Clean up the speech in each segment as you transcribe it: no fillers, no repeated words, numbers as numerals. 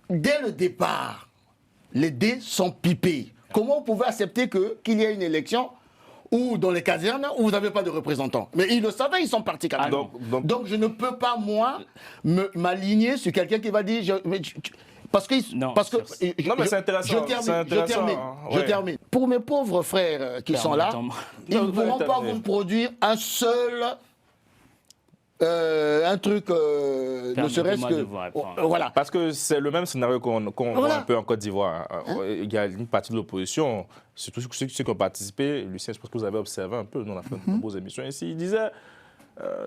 dès le départ, les dés sont pipés. Comment vous pouvez accepter qu'il y ait une élection ou dans les casernes où vous n'avez pas de représentants? Mais ils le savaient, ils sont partis quand même. Donc je ne peux pas, moi, m'aligner sur quelqu'un qui va dire... Parce que c'est intéressant. Je termine. Pour mes pauvres frères qui sont là, ils ne pourront pas vous produire un seul... un truc, ne serait-ce que... Voilà. Parce que c'est le même scénario qu'on voit un peu en Côte d'Ivoire. Il y a une partie de l'opposition, surtout ceux qui ont participé. Lucien, je pense que vous avez observé un peu, nous on a fait de nombreuses émissions ici. Il disait,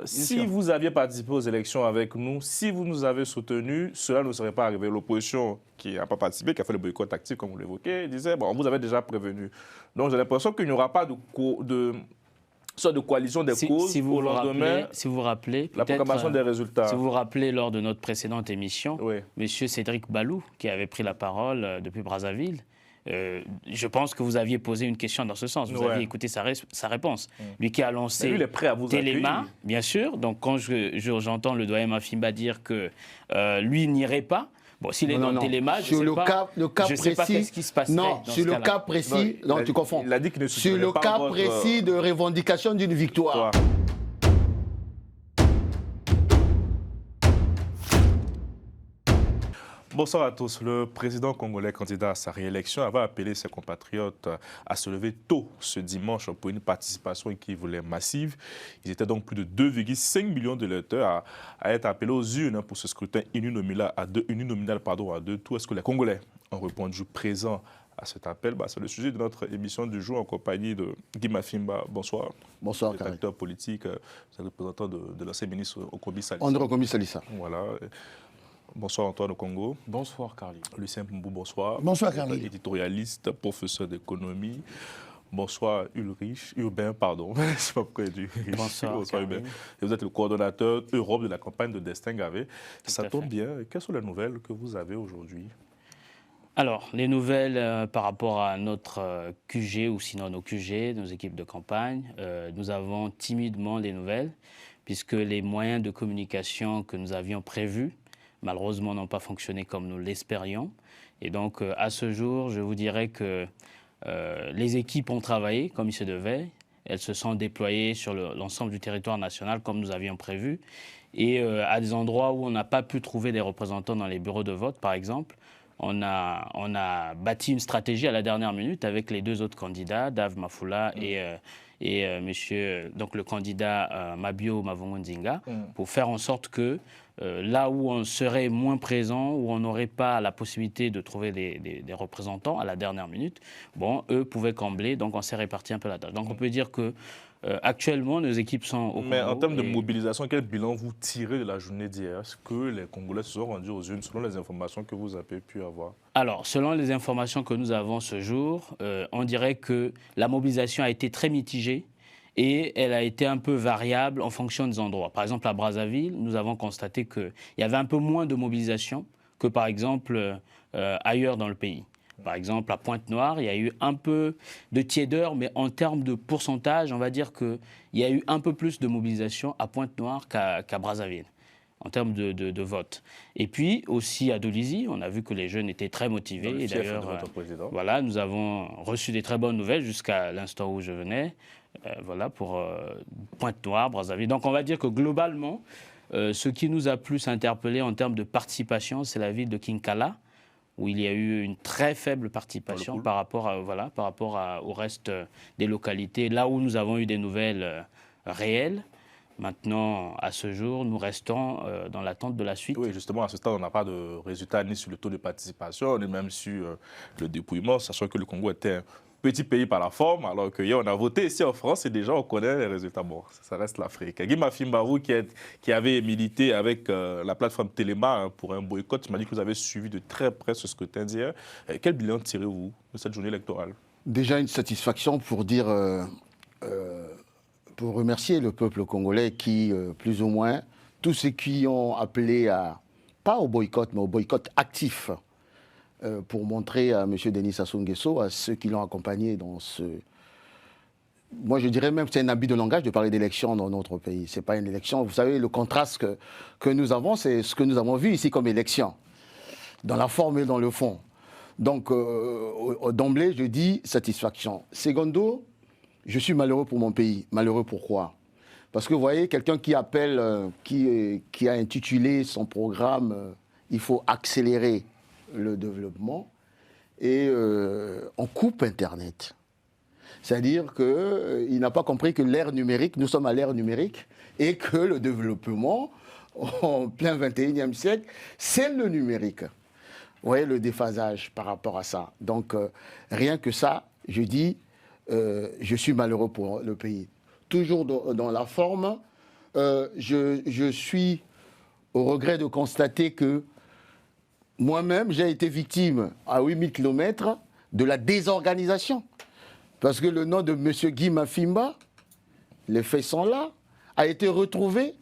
si vous aviez participé aux élections avec nous, si vous nous avez soutenus, cela ne serait pas arrivé. L'opposition qui n'a pas participé, qui a fait le boycott actif, comme vous l'évoquez, il disait, bon, on vous avait déjà prévenu. Donc j'ai l'impression qu'il n'y aura pas sorte de coalition des causes au lendemain, si vous vous rappelez, la proclamation des résultats. Si vous vous rappelez, lors de notre précédente émission, M. Cédric Balou, qui avait pris la parole depuis Brazzaville, je pense que vous aviez posé une question dans ce sens. Vous aviez écouté sa réponse. Lui qui a lancé Téléma, bien sûr. Donc quand j'entends le doyen Mafimba dire que lui n'irait pas, bon, s'il est dans le Téléma, je ne sais pas qu'est-ce qui se passerait. Non, sur le cas précis, non, tu confonds. Il a dit qu'il ne sur le cas précis de revendication d'une victoire. Bonsoir à tous. Le président congolais candidat à sa réélection avait appelé ses compatriotes à se lever tôt ce dimanche pour une participation qu'il voulait massive. Ils étaient donc plus de 2,5 millions d'électeurs à être appelés aux urnes pour ce scrutin uninominal à deux tours. Est-ce que les Congolais ont répondu présent à cet appel? C'est le sujet de notre émission du jour en compagnie de Guy Mafimba. Bonsoir. Bonsoir, acteur politique, représentant de l'ancien ministre Okobi Salissa. André Okobi Salissa. Voilà. Bonsoir Antoine Okongo. Bonsoir Carly. Lucien Mbou, bonsoir. Bonsoir Carly. Éditorialiste, professeur d'économie. Bonsoir Urbain, pardon. Je ne sais pas pourquoi il dit Bonsoir Urbain. Et vous êtes le coordonnateur Europe de la campagne de Destin Gavé. Ça tombe bien. Quelles sont les nouvelles que vous avez aujourd'hui? Alors, les nouvelles par rapport à notre QG ou sinon nos QG, nos équipes de campagne, nous avons timidement des nouvelles puisque les moyens de communication que nous avions prévus malheureusement n'ont pas fonctionné comme nous l'espérions. Et donc, à ce jour, je vous dirais que les équipes ont travaillé comme il se devait. Elles se sont déployées sur l'ensemble du territoire national comme nous avions prévu. Et à des endroits où on n'a pas pu trouver des représentants dans les bureaux de vote, par exemple, on a bâti une stratégie à la dernière minute avec les deux autres candidats, Dave Mafoula et monsieur, donc le candidat Mabio Mavongo-Ndinga, pour faire en sorte que là où on serait moins présent, où on n'aurait pas la possibilité de trouver des représentants à la dernière minute, bon, eux pouvaient combler, donc on s'est réparti un peu la tâche. Donc on peut dire que actuellement, nos équipes sont au Congo. Mais en termes de mobilisation, quel bilan vous tirez de la journée d'hier? Est-ce que les Congolais se sont rendus aux urnes selon les informations que vous avez pu avoir? Alors, selon les informations que nous avons ce jour, on dirait que la mobilisation a été très mitigée. Et elle a été un peu variable en fonction des endroits. Par exemple, à Brazzaville, nous avons constaté qu'il y avait un peu moins de mobilisation que, par exemple, ailleurs dans le pays. Par exemple, à Pointe-Noire, il y a eu un peu de tiédeur, mais en termes de pourcentage, on va dire qu'il y a eu un peu plus de mobilisation à Pointe-Noire qu'à Brazzaville, en termes de vote. Et puis, aussi à Dolisie, on a vu que les jeunes étaient très motivés. Et d'ailleurs, voilà, nous avons reçu des très bonnes nouvelles jusqu'à l'instant où je venais. Voilà, pour Pointe-Noire, Brazzaville. Donc on va dire que globalement, ce qui nous a plus interpellé en termes de participation, c'est la ville de Kinkala, où il y a eu une très faible participation par rapport au reste des localités, là où nous avons eu des nouvelles réelles. Maintenant, à ce jour, nous restons dans l'attente de la suite. Oui, justement, à ce stade, on n'a pas de résultat ni sur le taux de participation, ni même sur le dépouillement, sachant que le Congo était un petit pays par la forme, alors qu'hier, on a voté ici en France et déjà, on connaît les résultats. Bon, ça reste l'Afrique. Guy Mafimba, vous qui avez milité avec la plateforme Téléma pour un boycott, tu m'as dit que vous avez suivi de très près ce scrutin d'hier. Quel bilan tirez-vous de cette journée électorale? Déjà une satisfaction pour dire... pour remercier le peuple congolais qui, plus ou moins, tous ceux qui ont appelé pas au boycott, mais au boycott actif, pour montrer à M. Denis Sassou Nguesso, à ceux qui l'ont accompagné dans ce... Moi, je dirais même que c'est un habit de langage de parler d'élection dans notre pays. Ce n'est pas une élection. Vous savez, le contraste que nous avons, c'est ce que nous avons vu ici comme élection. dans la forme et dans le fond. Donc, d'emblée, je dis satisfaction. Secondo, je suis malheureux pour mon pays. Malheureux pourquoi? Parce que vous voyez, quelqu'un qui appelle, qui a intitulé son programme il faut accélérer le développement, et on coupe Internet. C'est-à-dire qu'il n'a pas compris que l'ère numérique, nous sommes à l'ère numérique, et que le développement, en plein 21e siècle, c'est le numérique. Vous voyez le déphasage par rapport à ça. Donc, rien que ça, je dis, je suis malheureux pour le pays. Toujours dans la forme, je suis au regret de constater que moi-même, j'ai été victime à 8000 km de la désorganisation. Parce que le nom de M. Guy Mafimba, les faits sont là, a été retrouvé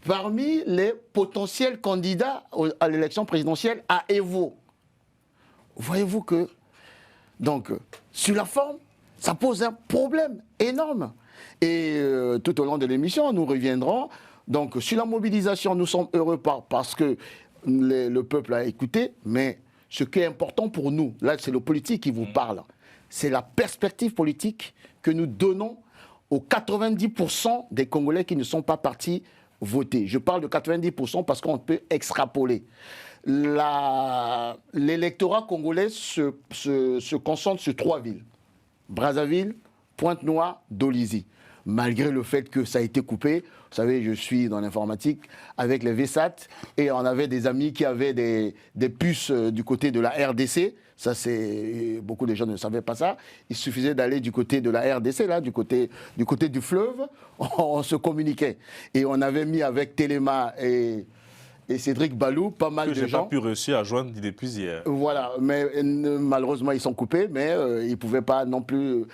parmi les potentiels candidats à l'élection présidentielle à Evo. Voyez-vous que, donc, sur la forme, ça pose un problème énorme. Et tout au long de l'émission, nous reviendrons. Donc, sur la mobilisation, nous sommes heureux parce que le peuple a écouté, mais ce qui est important pour nous, là, c'est le politique qui vous parle, c'est la perspective politique que nous donnons aux 90% des Congolais qui ne sont pas partis voter. Je parle de 90% parce qu'on peut extrapoler. L'électorat congolais se concentre sur 3 villes. Brazzaville, Pointe-Noire, Dolisie. Malgré le fait que ça a été coupé, vous savez, je suis dans l'informatique avec les VSAT et on avait des amis qui avaient des puces du côté de la RDC. Ça, beaucoup de gens ne savaient pas ça. Il suffisait d'aller du côté de la RDC, là, du côté du fleuve, on se communiquait. Et on avait mis avec Téléma et Cédric Balou, pas mal de gens. Que j'ai pas pu réussir à joindre depuis hier. Voilà, mais malheureusement ils sont coupés, mais ils ne pouvaient pas non plus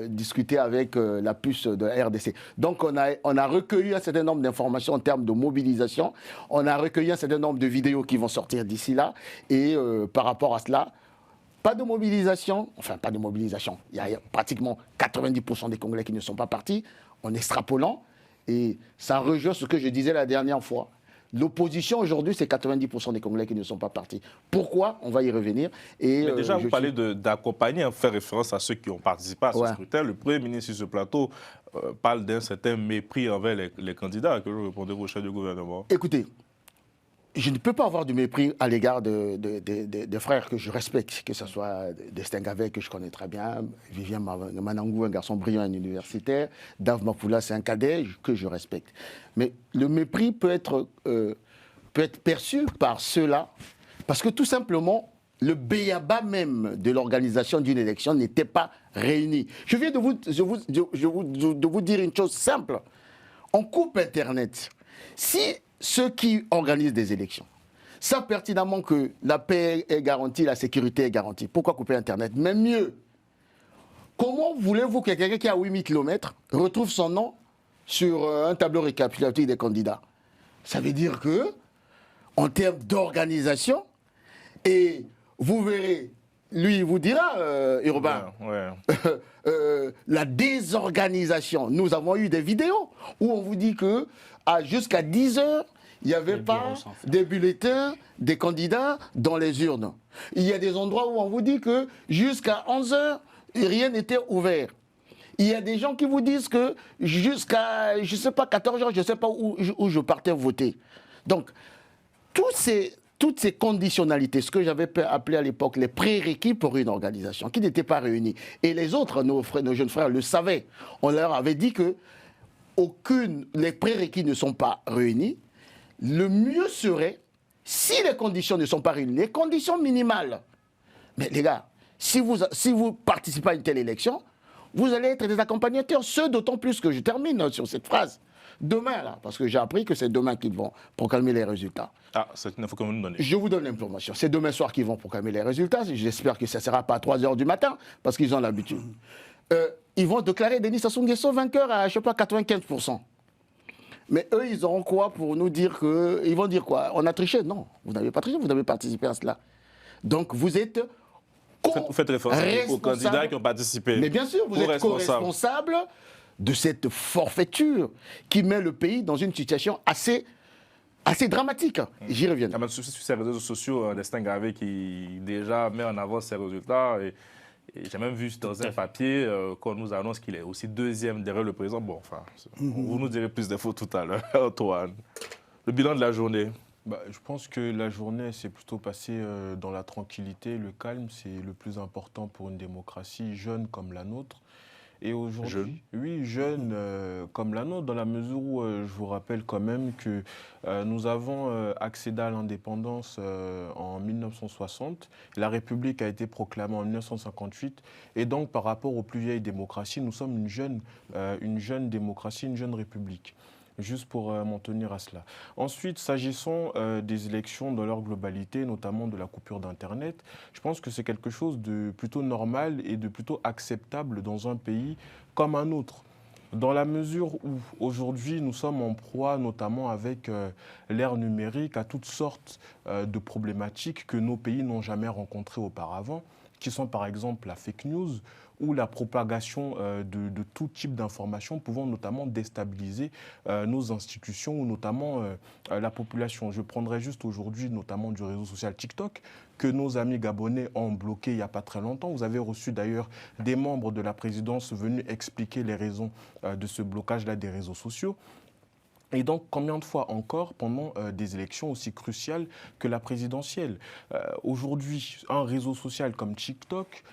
discuter avec la puce de la RDC. Donc on a recueilli un certain nombre d'informations en termes de mobilisation, on a recueilli un certain nombre de vidéos qui vont sortir d'ici là, et par rapport à cela, pas de mobilisation, il y a pratiquement 90% des Congolais qui ne sont pas partis, en extrapolant, et ça rejoint ce que je disais la dernière fois. L'opposition aujourd'hui, c'est 90% des Congolais qui ne sont pas partis. Pourquoi? On va y revenir. Et, mais déjà, vous parlez d'accompagner, faire référence à ceux qui ont participé à ce scrutin. Le Premier ministre sur ce plateau parle d'un certain mépris envers les candidats. Que répondez-vous au chef du gouvernement? Écoutez, je ne peux pas avoir du mépris à l'égard des frères que je respecte, que ce soit Destin Gavet, que je connais très bien, Vivien Manangou, un garçon brillant, un universitaire, Dave Mapula, c'est un cadet que je respecte. Mais le mépris peut être perçu par ceux-là, parce que tout simplement, le béaba même de l'organisation d'une élection n'était pas réuni. Je viens de vous dire une chose simple. On coupe Internet. Si ceux qui organisent des élections savent pertinemment que la paix est garantie, la sécurité est garantie, pourquoi couper Internet? Même mieux, comment voulez-vous que quelqu'un qui a 8000 km retrouve son nom sur un tableau récapitulatif des candidats? Ça veut dire que, en termes d'organisation, et vous verrez, lui il vous dira, Urbain, la désorganisation. Nous avons eu des vidéos où on vous dit que jusqu'à 10 heures, il n'y avait pas des bulletins des candidats dans les urnes. Il y a des endroits où on vous dit que jusqu'à 11 heures, rien n'était ouvert. Il y a des gens qui vous disent que jusqu'à, je ne sais pas, 14 heures, je ne sais pas où je partais voter. Donc, toutes ces conditionnalités, ce que j'avais appelé à l'époque les prérequis pour une organisation, qui n'étaient pas réunis. Et les autres, nos jeunes frères, le savaient. On leur avait dit que les prérequis ne sont pas réunis. Le mieux serait, si les conditions ne sont pas réunies, les conditions minimales. Mais les gars, si vous participez à une telle élection, vous allez être des accompagnateurs. Ce d'autant plus que je termine sur cette phrase. Demain, là, parce que j'ai appris que c'est demain qu'ils vont proclamer les résultats. Ah, c'est une info que vous nous donnez. Je vous donne l'information. C'est demain soir qu'ils vont proclamer les résultats. J'espère que ça ne sera pas à 3 h du matin, parce qu'ils ont l'habitude. Ils vont déclarer Denis Sassou Nguesso vainqueur à, je ne sais pas, 95%. Mais eux, ils auront quoi pour nous dire que... Ils vont dire quoi? On a triché? Non, vous n'avez pas triché, vous n'avez participé à cela. Donc vous êtes... Vous faites référence aux candidats qui ont participé. Mais bien sûr, vous êtes co-responsable de cette forfaiture qui met le pays dans une situation assez assez dramatique. J'y reviens. Même sur ces réseaux sociaux, un destin gravé qui déjà met en avant ses résultats. Et j'ai même vu dans un papier qu'on nous annonce qu'il est aussi deuxième derrière le président. Bon, enfin, vous nous direz plus d'infos tout à l'heure, Antoine. Le bilan de la journée. Je pense que la journée s'est plutôt passée dans la tranquillité, le calme. C'est le plus important pour une démocratie jeune comme la nôtre. Et aujourd'hui, oui, jeune comme la nôtre, dans la mesure où je vous rappelle quand même que nous avons accédé à l'indépendance en 1960. La République a été proclamée en 1958. Et donc, par rapport aux plus vieilles démocraties, nous sommes une jeune démocratie, une jeune république. Juste pour m'en tenir à cela. Ensuite, s'agissant des élections dans leur globalité, notamment de la coupure d'Internet, je pense que c'est quelque chose de plutôt normal et de plutôt acceptable dans un pays comme un autre. Dans la mesure où aujourd'hui nous sommes en proie, notamment avec l'ère numérique, à toutes sortes de problématiques que nos pays n'ont jamais rencontrées auparavant, qui sont par exemple la fake news, ou la propagation de tout type d'informations pouvant notamment déstabiliser nos institutions ou notamment la population. Je prendrai juste aujourd'hui notamment du réseau social TikTok que nos amis gabonais ont bloqué il n'y a pas très longtemps. Vous avez reçu d'ailleurs des membres de la présidence venus expliquer les raisons de ce blocage-là des réseaux sociaux. Et donc, combien de fois encore, pendant des élections aussi cruciales que la présidentielle, aujourd'hui, un réseau social comme TikTok,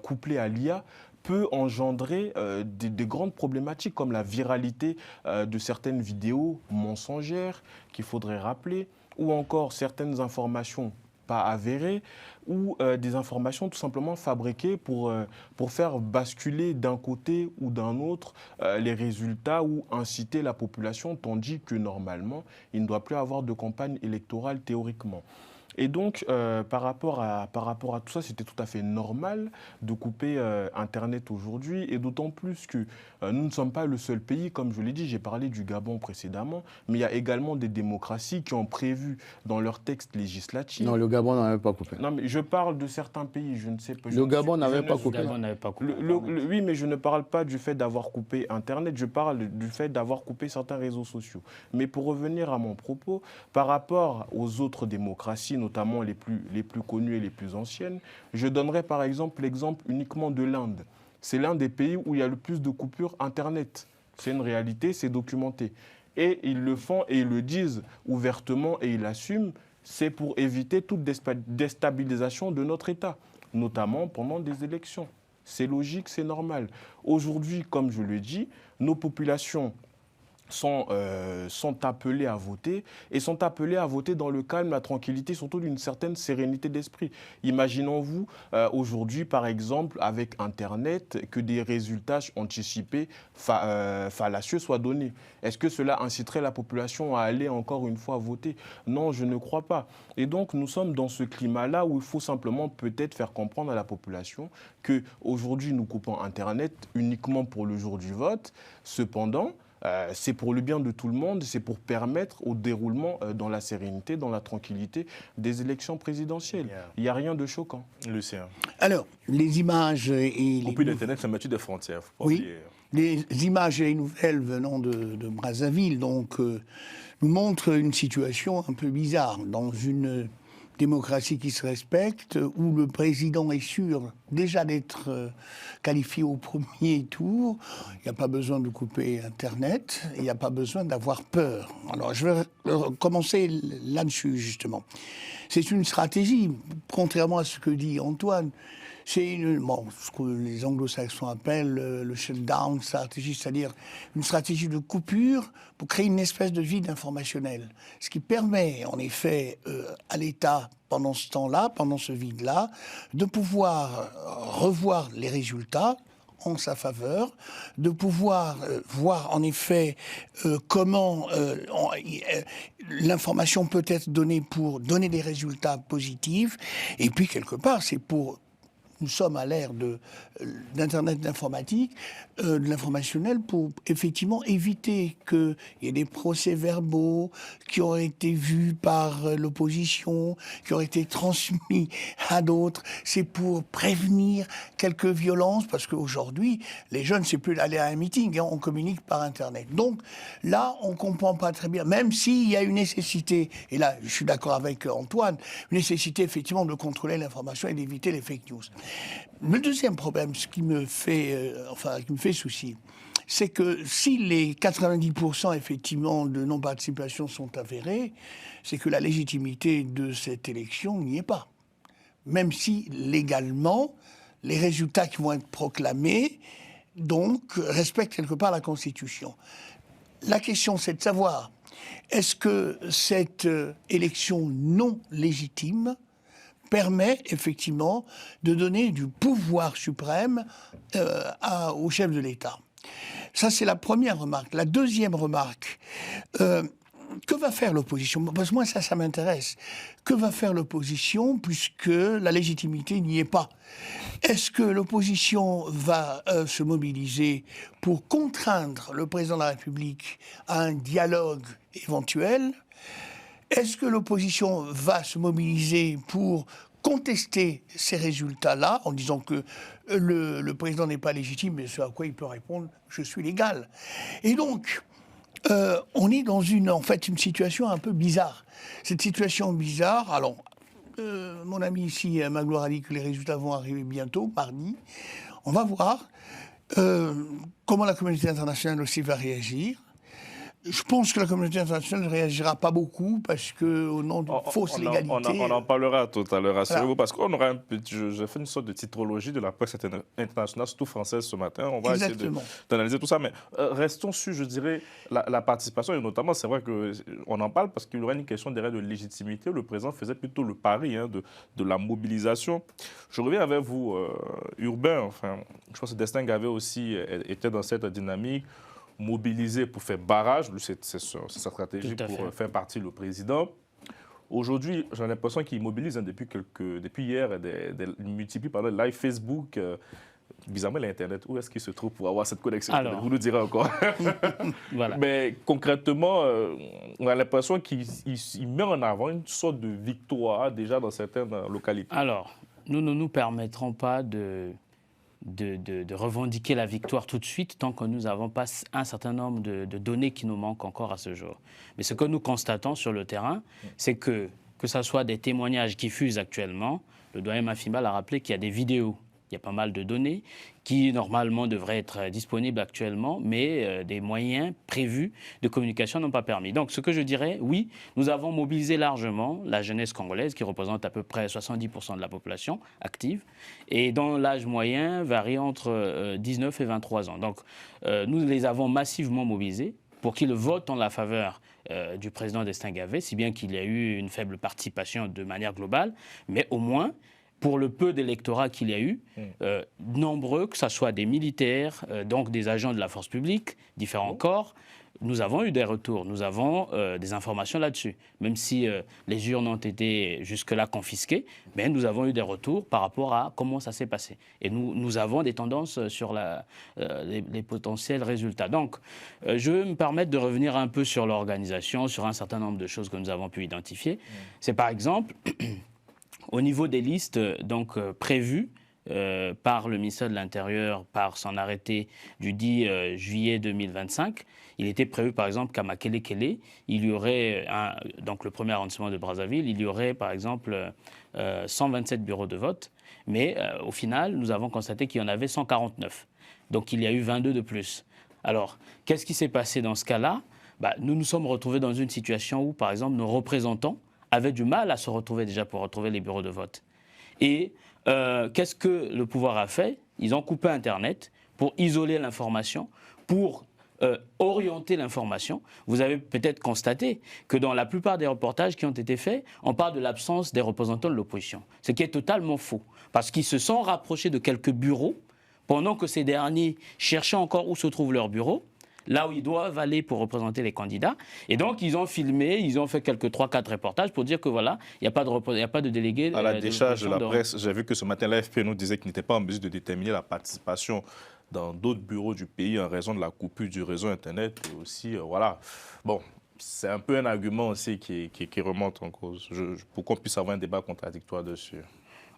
couplé à l'IA, peut engendrer des grandes problématiques comme la viralité de certaines vidéos mensongères qu'il faudrait rappeler, ou encore certaines informations pas avérées, ou des informations tout simplement fabriquées pour faire basculer d'un côté ou d'un autre les résultats ou inciter la population, tandis que normalement, il ne doit plus avoir de campagne électorale théoriquement. Et donc, par rapport à tout ça, c'était tout à fait normal de couper Internet aujourd'hui, et d'autant plus que nous ne sommes pas le seul pays, comme je l'ai dit, j'ai parlé du Gabon précédemment, mais il y a également des démocraties qui ont prévu dans leurs textes législatifs... Non, le Gabon n'avait pas coupé. Non, mais je parle de certains pays, je ne sais pas... Le Gabon n'avait pas coupé. Oui, mais je ne parle pas du fait d'avoir coupé Internet, je parle du fait d'avoir coupé certains réseaux sociaux. Mais pour revenir à mon propos, par rapport aux autres démocraties, notamment les plus connues et les plus anciennes, je donnerai par exemple l'exemple uniquement de l'Inde. C'est l'un des pays où il y a le plus de coupures Internet. C'est une réalité, c'est documenté. Et ils le font et ils le disent ouvertement et ils l'assument, c'est pour éviter toute déstabilisation de notre État, notamment pendant des élections. C'est logique, c'est normal. Aujourd'hui, comme je le dis, nos populations sont appelés à voter, et sont appelés à voter dans le calme, la tranquillité, surtout d'une certaine sérénité d'esprit. Imaginons-vous aujourd'hui, par exemple, avec Internet, que des résultats anticipés fallacieux soient donnés. Est-ce que cela inciterait la population à aller encore une fois voter? Non, je ne crois pas. Et donc, nous sommes dans ce climat-là où il faut simplement peut-être faire comprendre à la population qu'aujourd'hui, nous coupons Internet uniquement pour le jour du vote. Cependant, c'est pour le bien de tout le monde, c'est pour permettre au déroulement dans la sérénité, dans la tranquillité des élections présidentielles. Il n'y a rien de choquant. Lucien. Alors, les images et les... Au plus d'Internet, c'est battu des frontières. Oui, les images et les nouvelles venant de Brazzaville donc, nous montrent une situation un peu bizarre dans une démocratie qui se respecte, où le président est sûr déjà d'être qualifié au premier tour. Il n'y a pas besoin de couper Internet, il n'y a pas besoin d'avoir peur. Alors je vais commencer là-dessus justement. C'est une stratégie, contrairement à ce que dit Antoine. C'est ce que les anglo-saxons appellent le shutdown stratégie, c'est-à-dire une stratégie de coupure pour créer une espèce de vide informationnel. Ce qui permet, en effet, à l'État, pendant ce temps-là, pendant ce vide-là, de pouvoir revoir les résultats en sa faveur, de pouvoir voir en effet comment l'information peut être donnée pour donner des résultats positifs, et puis quelque part, c'est pour nous sommes à l'ère d'Internet, d'informatique, de l'informationnel, pour effectivement éviter qu'il y ait des procès-verbaux qui auraient été vus par l'opposition, qui auraient été transmis à d'autres. C'est pour prévenir quelques violences, parce qu'aujourd'hui, les jeunes, c'est plus d'aller à un meeting, on communique par Internet. Donc là, on ne comprend pas très bien, même s'il y a une nécessité, et là, je suis d'accord avec Antoine, une nécessité effectivement de contrôler l'information et d'éviter les fake news. Le deuxième problème, ce qui me fait, qui me fait souci, c'est que si les 90% effectivement de non-participation sont avérés, c'est que la légitimité de cette élection n'y est pas. Même si légalement, les résultats qui vont être proclamés, donc, respectent quelque part la Constitution. La question, c'est de savoir, est-ce que cette élection non légitime permet effectivement de donner du pouvoir suprême au chef de l'État? Ça, c'est la première remarque. La deuxième remarque, que va faire l'opposition? Parce que moi, ça m'intéresse. Que va faire l'opposition puisque la légitimité n'y est pas? Est-ce que l'opposition va se mobiliser pour contraindre le président de la République à un dialogue éventuel? Est-ce que l'opposition va se mobiliser pour contester ces résultats-là en disant que le président n'est pas légitime, mais ce à quoi il peut répondre « je suis légal ». Et donc, on est dans une situation un peu bizarre. Cette situation bizarre, alors, mon ami ici, Magloire, a dit que les résultats vont arriver bientôt, mardi. On va voir comment la communauté internationale aussi va réagir. Je pense que la communauté internationale ne réagira pas beaucoup parce qu'au nom d'une fausse légalité... On en parlera tout à l'heure, rassurez-vous, parce qu'on aura j'ai fait une sorte de titrologie de la presse internationale, surtout française, ce matin. On va essayer d'analyser tout ça, mais restons sur, je dirais, la participation, et notamment, c'est vrai qu'on en parle parce qu'il y aurait une question derrière de légitimité. Le président faisait plutôt le pari de la mobilisation. Je reviens avec vous, Urbain, je pense que Destin Gavet aussi était dans cette dynamique, mobilisé pour faire barrage, c'est sa stratégie pour faire partie le président. Aujourd'hui, j'ai l'impression qu'il mobilise depuis hier, il multiplie par le live Facebook. Bizarrement, l'Internet, où est-ce qu'il se trouve pour avoir cette connexion? Vous nous direz encore. Voilà. Mais concrètement, on a l'impression qu'il met en avant une sorte de victoire déjà dans certaines localités. Alors, nous ne nous permettrons pas de revendiquer la victoire tout de suite tant que nous n'avons pas un certain nombre de données qui nous manquent encore à ce jour. Mais ce que nous constatons sur le terrain, c'est que ce soit des témoignages qui fusent actuellement, le doyen Mafimbal a rappelé qu'il y a des vidéos, il y a pas mal de données qui normalement devraient être disponibles actuellement, mais des moyens prévus de communication n'ont pas permis. Donc ce que je dirais, oui, nous avons mobilisé largement la jeunesse congolaise qui représente à peu près 70% de la population active et dont l'âge moyen varie entre 19 et 23 ans. Donc nous les avons massivement mobilisés pour qu'ils votent en la faveur du président Destin Gavet, si bien qu'il y a eu une faible participation de manière globale, mais au moins pour le peu d'électorat qu'il y a eu, nombreux, que ce soit des militaires, donc des agents de la force publique, différents corps, nous avons eu des retours, nous avons des informations là-dessus. Même si les urnes ont été jusque-là confisquées, mais nous avons eu des retours par rapport à comment ça s'est passé. Et nous avons des tendances sur les potentiels résultats. Donc, je vais me permettre de revenir un peu sur l'organisation, sur un certain nombre de choses que nous avons pu identifier. C'est par exemple... Au niveau des listes prévues par le ministère de l'Intérieur, par son arrêté du 10 juillet 2025, il était prévu par exemple qu'à Makele-Kele, il y aurait, donc le premier arrondissement de Brazzaville, il y aurait par exemple 127 bureaux de vote, mais au final, nous avons constaté qu'il y en avait 149. Donc il y a eu 22 de plus. Alors, qu'est-ce qui s'est passé dans ce cas-là? Nous nous sommes retrouvés dans une situation où, par exemple, nos représentants avaient du mal à se retrouver déjà pour retrouver les bureaux de vote. Et qu'est-ce que le pouvoir a fait? Ils ont coupé Internet pour isoler l'information, pour orienter l'information. Vous avez peut-être constaté que dans la plupart des reportages qui ont été faits, on parle de l'absence des représentants de l'opposition, ce qui est totalement faux, parce qu'ils se sont rapprochés de quelques bureaux, pendant que ces derniers cherchaient encore où se trouvent leurs bureaux. là où ils doivent aller pour représenter les candidats. Et donc, ils ont filmé, ils ont fait quelques 3-4 reportages pour dire que voilà, il n'y a pas de délégué. À la décharge de la presse, j'ai vu que ce matin, l'AFP nous disait qu'il n'était pas en mesure de déterminer la participation dans d'autres bureaux du pays en raison de la coupure du réseau Internet. Et aussi, voilà. Bon, c'est un peu un argument aussi qui remonte en cause, pour qu'on puisse avoir un débat contradictoire dessus.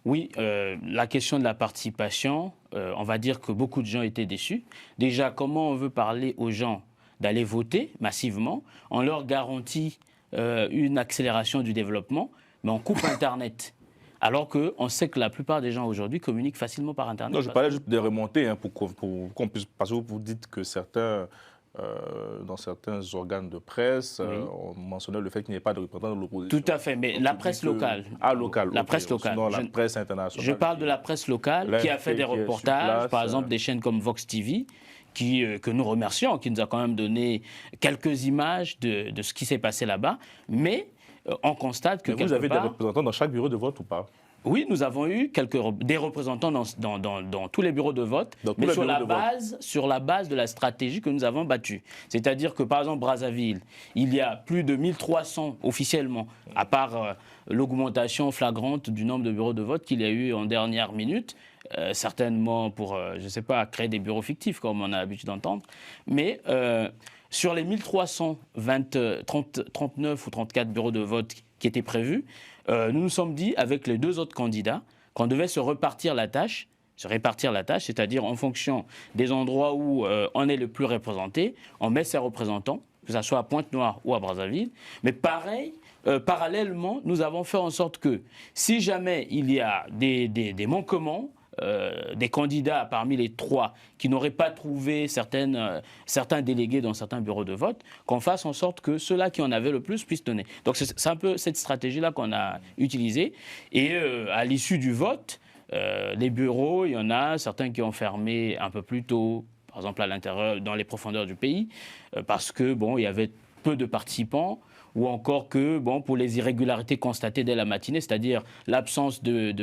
Oui, la question de la participation, on va dire que beaucoup de gens étaient déçus. Déjà, comment on veut parler aux gens d'aller voter massivement? On leur garantit une accélération du développement, mais on coupe Internet. Alors qu'on sait que la plupart des gens aujourd'hui communiquent facilement par Internet. Non, je parlais juste de remonter, hein, pour qu'on puisse... Parce que vous dites que certains... dans certains organes de presse, on mentionnait le fait qu'il n'y ait pas de représentants de l'opposition. Tout à fait, mais donc, la presse locale. Locale. La presse locale. Sinon, la presse internationale. Je parle de la presse locale qui a fait des reportages, par exemple des chaînes comme Vox TV, que nous remercions, qui nous a quand même donné quelques images de ce qui s'est passé là-bas, mais on constate que vous avez des représentants dans chaque bureau de vote ou pas? Oui, nous avons eu des représentants dans tous les bureaux de vote, mais sur la base de la stratégie que nous avons battue. C'est-à-dire que, par exemple, Brazzaville, il y a plus de 1300 officiellement, à part l'augmentation flagrante du nombre de bureaux de vote qu'il y a eu en dernière minute, certainement pour, je ne sais pas, créer des bureaux fictifs, comme on a l'habitude d'entendre. Mais sur les 1339 ou 34 bureaux de vote qui étaient prévus, nous nous sommes dit, avec les 2 autres candidats, qu'on devait se répartir la tâche, c'est-à-dire en fonction des endroits où on est le plus représenté, on met ses représentants, que ce soit à Pointe-Noire ou à Brazzaville. Mais pareil, parallèlement, nous avons fait en sorte que si jamais il y a des manquements, des candidats parmi les 3 qui n'auraient pas trouvé certains délégués dans certains bureaux de vote, qu'on fasse en sorte que ceux-là qui en avaient le plus puissent donner. Donc c'est un peu cette stratégie-là qu'on a utilisée. Et à l'issue du vote, les bureaux, il y en a certains qui ont fermé un peu plus tôt, par exemple à l'intérieur, dans les profondeurs du pays, parce que bon, il y avait peu de participants, ou encore que, bon, pour les irrégularités constatées dès la matinée, c'est-à-dire l'absence de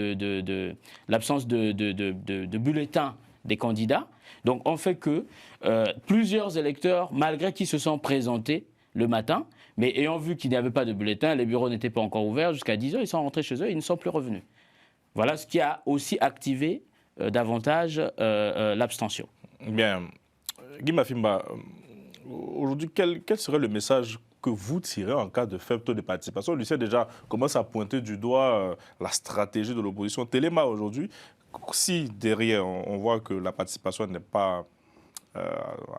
bulletins des candidats. Donc, on fait que plusieurs électeurs, malgré qu'ils se sont présentés le matin, mais ayant vu qu'il n'y avait pas de bulletins, les bureaux n'étaient pas encore ouverts, jusqu'à 10 h, ils sont rentrés chez eux et ils ne sont plus revenus. Voilà ce qui a aussi activé davantage l'abstention. Bien. Guy Mafimba, aujourd'hui, quel serait le message que vous tirez en cas de faible taux de participation? Lucien déjà commence à pointer du doigt la stratégie de l'opposition. Téléma aujourd'hui, si derrière on voit que la participation n'est pas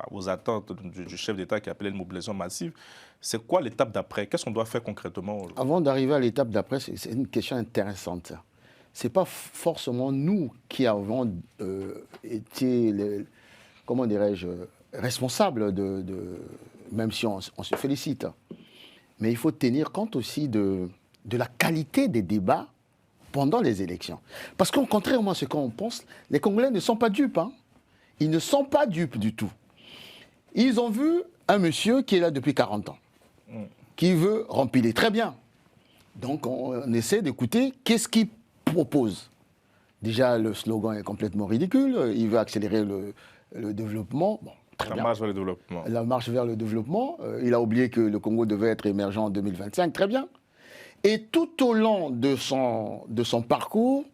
aux attentes du chef d'État qui appelait une mobilisation massive, c'est quoi l'étape d'après? Qu'est-ce qu'on doit faire concrètement? Avant d'arriver à l'étape d'après, c'est une question intéressante. Ce n'est pas forcément nous qui avons été, comment dirais-je, responsables même si on se félicite. Mais il faut tenir compte aussi de la qualité des débats pendant les élections. Parce que contrairement à ce qu'on pense, les Congolais ne sont pas dupes. Hein. Ils ne sont pas dupes du tout. Ils ont vu un monsieur qui est là depuis 40 ans, qui veut rempiler. Très bien. Donc on essaie d'écouter qu'est-ce qu'il propose. Déjà, le slogan est complètement ridicule. Il veut accélérer le développement. Bon. La marche vers le développement. La marche vers le développement. Il a oublié que le Congo devait être émergent en 2025. Très bien. Et tout au long de son parcours,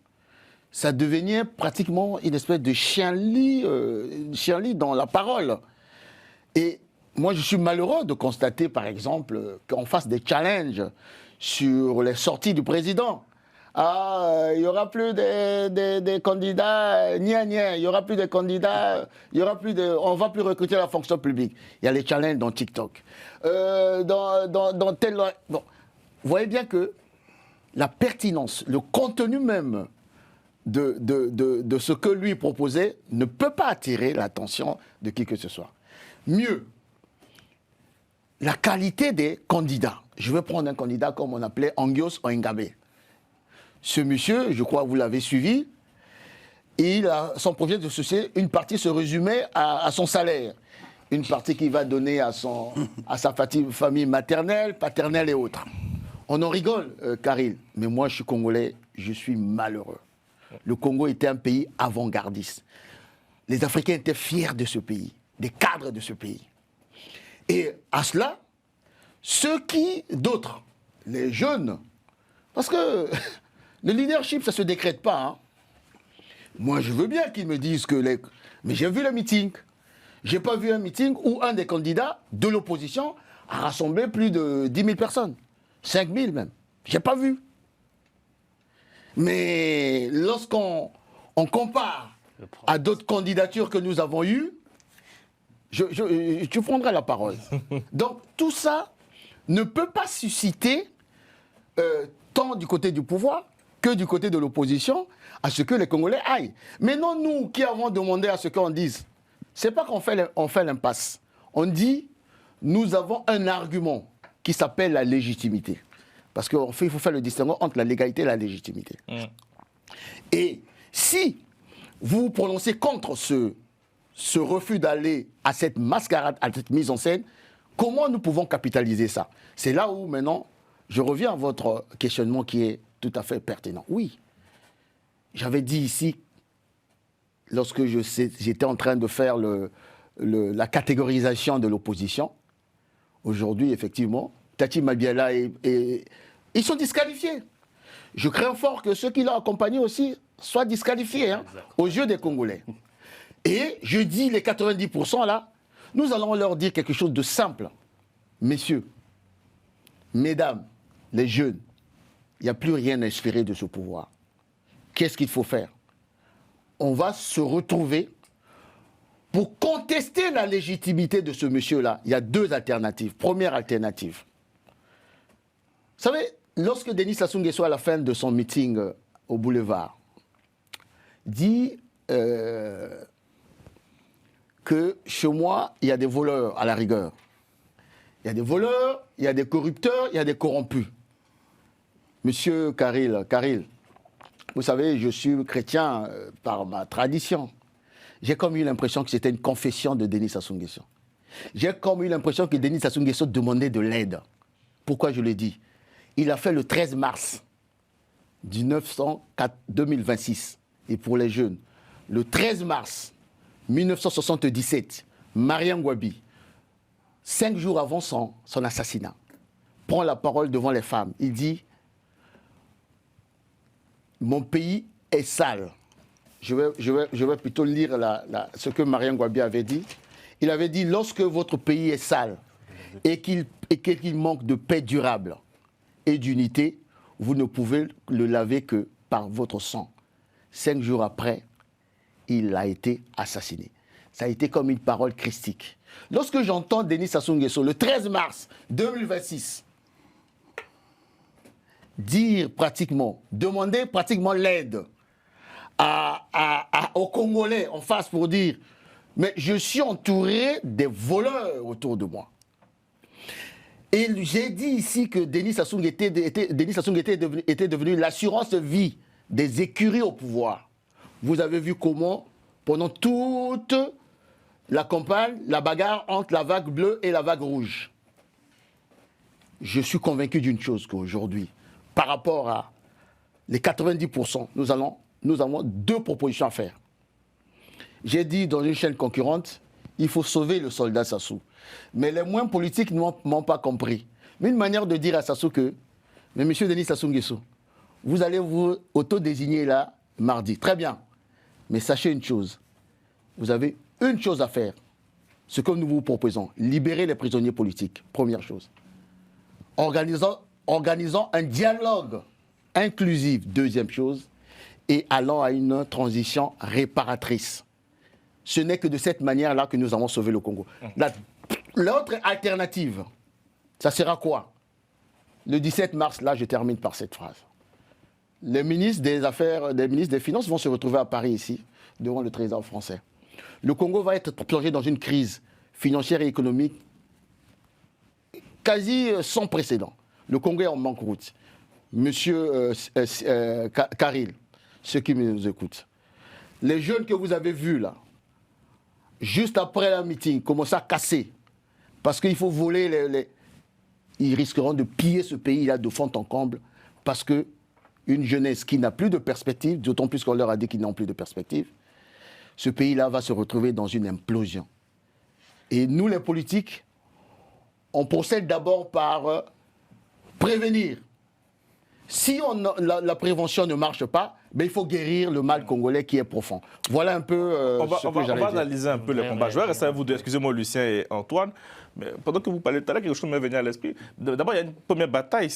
ça devenait pratiquement une espèce de chien-lit dans la parole. Et moi, je suis malheureux de constater, par exemple, qu'on fasse des challenges sur les sorties du président. Ah, il n'y aura plus des candidats, il n'y aura plus de candidats, on ne va plus recruter la fonction publique. Il y a les challenges dans TikTok. Dans tel... Bon. Vous voyez bien que la pertinence, le contenu même de ce que lui proposait ne peut pas attirer l'attention de qui que ce soit. Mieux, la qualité des candidats. Je vais prendre un candidat comme on appelait Angios Oengabe. Ce monsieur, je crois que vous l'avez suivi, son projet de société, une partie se résumait à son salaire. Une partie qu'il va donner à sa famille maternelle, paternelle et autres. On en rigole, Karil, mais moi je suis congolais, je suis malheureux. Le Congo était un pays avant-gardiste. Les Africains étaient fiers de ce pays, des cadres de ce pays. Et à cela, d'autres, les jeunes, parce que le leadership, ça ne se décrète pas. Hein. Moi, je veux bien qu'ils me disent que Mais j'ai vu le meeting. Je n'ai pas vu un meeting où un des candidats de l'opposition a rassemblé plus de 10 000 personnes. 5 000 même. Je n'ai pas vu. Mais lorsqu'on compare à d'autres candidatures que nous avons eues, tu prendras la parole. Donc tout ça ne peut pas susciter, tant du côté du pouvoir que du côté de l'opposition, à ce que les Congolais aillent. Mais non, nous qui avons demandé à ce qu'on dise, c'est pas qu'on fait l'impasse. On dit, nous avons un argument qui s'appelle la légitimité. Parce qu'il faut faire le distinguo entre la légalité et la légitimité. Et si vous vous prononcez contre ce refus d'aller à cette mascarade, à cette mise en scène, comment nous pouvons capitaliser ça? C'est là où maintenant, je reviens à votre questionnement qui est tout à fait pertinent. Oui, j'avais dit ici, lorsque j'étais en train de faire la catégorisation de l'opposition, aujourd'hui, effectivement, Tati Mabiala ils sont disqualifiés. Je crains fort que ceux qui l'ont accompagné aussi soient disqualifiés aux yeux des Congolais. Et je dis les 90% là, nous allons leur dire quelque chose de simple. Messieurs, mesdames, les jeunes, il n'y a plus rien à espérer de ce pouvoir. Qu'est-ce qu'il faut faire? On va se retrouver pour contester la légitimité de ce monsieur-là. Il y a deux alternatives. Première alternative. Vous savez, lorsque Denis Sassou Nguesso, à la fin de son meeting au boulevard, dit que chez moi, il y a des voleurs à la rigueur. Il y a des voleurs, il y a des corrupteurs, il y a des corrompus. Monsieur Caril, vous savez, je suis chrétien par ma tradition. J'ai comme eu l'impression que c'était une confession de Denis Sassou Nguesso. J'ai comme eu l'impression que Denis Sassou Nguesso demandait de l'aide. Pourquoi je le dis? Il a fait le 13 mars 2026. Et pour les jeunes, le 13 mars 1977, Marien Ngouabi, 5 jours avant son assassinat, prend la parole devant les femmes. Il dit « Mon pays est sale ». Je vais plutôt lire ce que Marien Ngouabi avait dit. Il avait dit « Lorsque votre pays est sale et qu'il manque de paix durable et d'unité, vous ne pouvez le laver que par votre sang. » 5 jours après, il a été assassiné. Ça a été comme une parole christique. Lorsque j'entends Denis Sassou Nguesso, le 13 mars 2026, demander pratiquement l'aide aux Congolais en face pour dire « Mais je suis entouré des voleurs autour de moi ». Et j'ai dit ici que Denis Sassou Nguesso était devenu l'assurance vie des écuries au pouvoir. Vous avez vu comment, pendant toute la campagne, la bagarre entre la vague bleue et la vague rouge. Je suis convaincu d'une chose, qu'aujourd'hui, par rapport à les 90%, nous avons deux propositions à faire. J'ai dit dans une chaîne concurrente, il faut sauver le soldat Sassou. Mais les moins politiques ne m'ont pas compris. Mais une manière de dire à Sassou que, mais monsieur Denis Sassou Nguesso, vous allez vous auto-désigner là mardi. Très bien. Mais sachez une chose. Vous avez une chose à faire. Ce que nous vous proposons. Libérer les prisonniers politiques. Première chose. Organisons un dialogue inclusif. Deuxième chose. Et allons à une transition réparatrice. Ce n'est que de cette manière-là que nous allons sauver le Congo. L'autre alternative, ça sera quoi? Le 17 mars, là, je termine par cette phrase. Les ministres des Finances vont se retrouver à Paris ici, devant le Trésor français. Le Congo va être plongé dans une crise financière et économique quasi sans précédent. Le Congo est en banqueroute. Monsieur Caril, ceux qui nous écoutent, les jeunes que vous avez vus là, juste après la meeting, commencent à casser. Parce qu'il faut voler Ils risqueront de piller ce pays-là de fond en comble. Parce que une jeunesse qui n'a plus de perspective, d'autant plus qu'on leur a dit qu'ils n'ont plus de perspective, ce pays-là va se retrouver dans une implosion. Et nous, les politiques, on procède d'abord par prévenir. Si la prévention ne marche pas, il faut guérir le mal congolais qui est profond. Voilà un peu on va analyser un peu les combats. Je vais rester à vous deux. Excusez-moi, Lucien et Antoine. Mais pendant que vous parlez tout à l'heure, quelque chose m'est venu à l'esprit. D'abord, il y a une première bataille.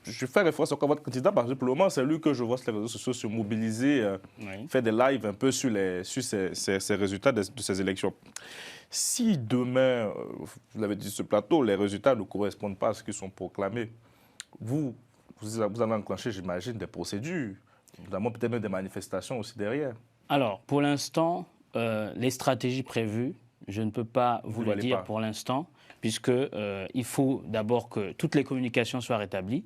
Je fais référence encore à votre candidat parce que pour le moment, c'est lui que je vois sur les réseaux sociaux se mobiliser, faire des lives un peu sur ces résultats de ces élections. Si demain, vous l'avez dit sur ce plateau, les résultats ne correspondent pas à ce qui sont proclamés, vous allez enclencher, j'imagine, des procédures, notamment peut-être même des manifestations aussi derrière. Alors, pour l'instant, les stratégies prévues, je ne peux pas vous le dire pour l'instant, puisqu'il faut d'abord que toutes les communications soient rétablies,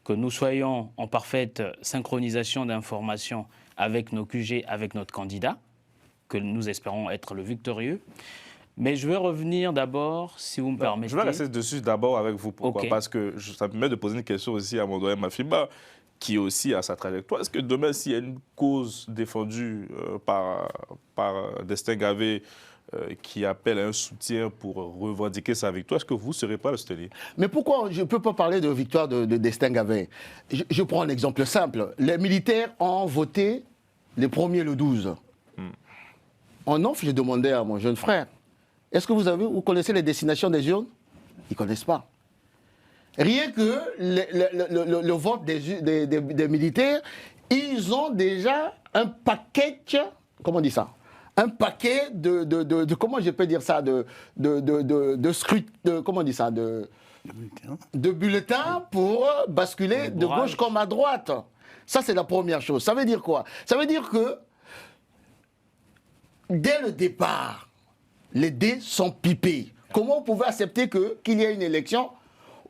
que nous soyons en parfaite synchronisation d'informations avec nos QG, avec notre candidat, que nous espérons être le victorieux. Mais je vais revenir d'abord, si vous me permettez. Je vais rester dessus d'abord avec vous. Pourquoi? Parce que ça me permet de poser une question aussi à mon doyen Mafimba, qui aussi a sa trajectoire. Est-ce que demain, s'il y a une cause défendue par Destin Gavé qui appelle à un soutien pour revendiquer sa victoire, est-ce que vous ne serez pas le soutenir? Mais pourquoi je ne peux pas parler de victoire de Destin Gavé? Je prends un exemple simple. Les militaires ont voté les premiers le 12. En off, j'ai demandé à mon jeune frère, est-ce que vous connaissez les destinations des urnes? Ils ne connaissent pas. Rien que le vote des militaires, ils ont déjà un paquet, comment on dit ça? Un paquet de comment je peux dire ça, comment on dit ça, de bulletins pour basculer de gauche comme à droite. Ça, c'est la première chose. Ça veut dire quoi? Ça veut dire que dès le départ, les dés sont pipés. Comment vous pouvez accepter qu'il y ait une élection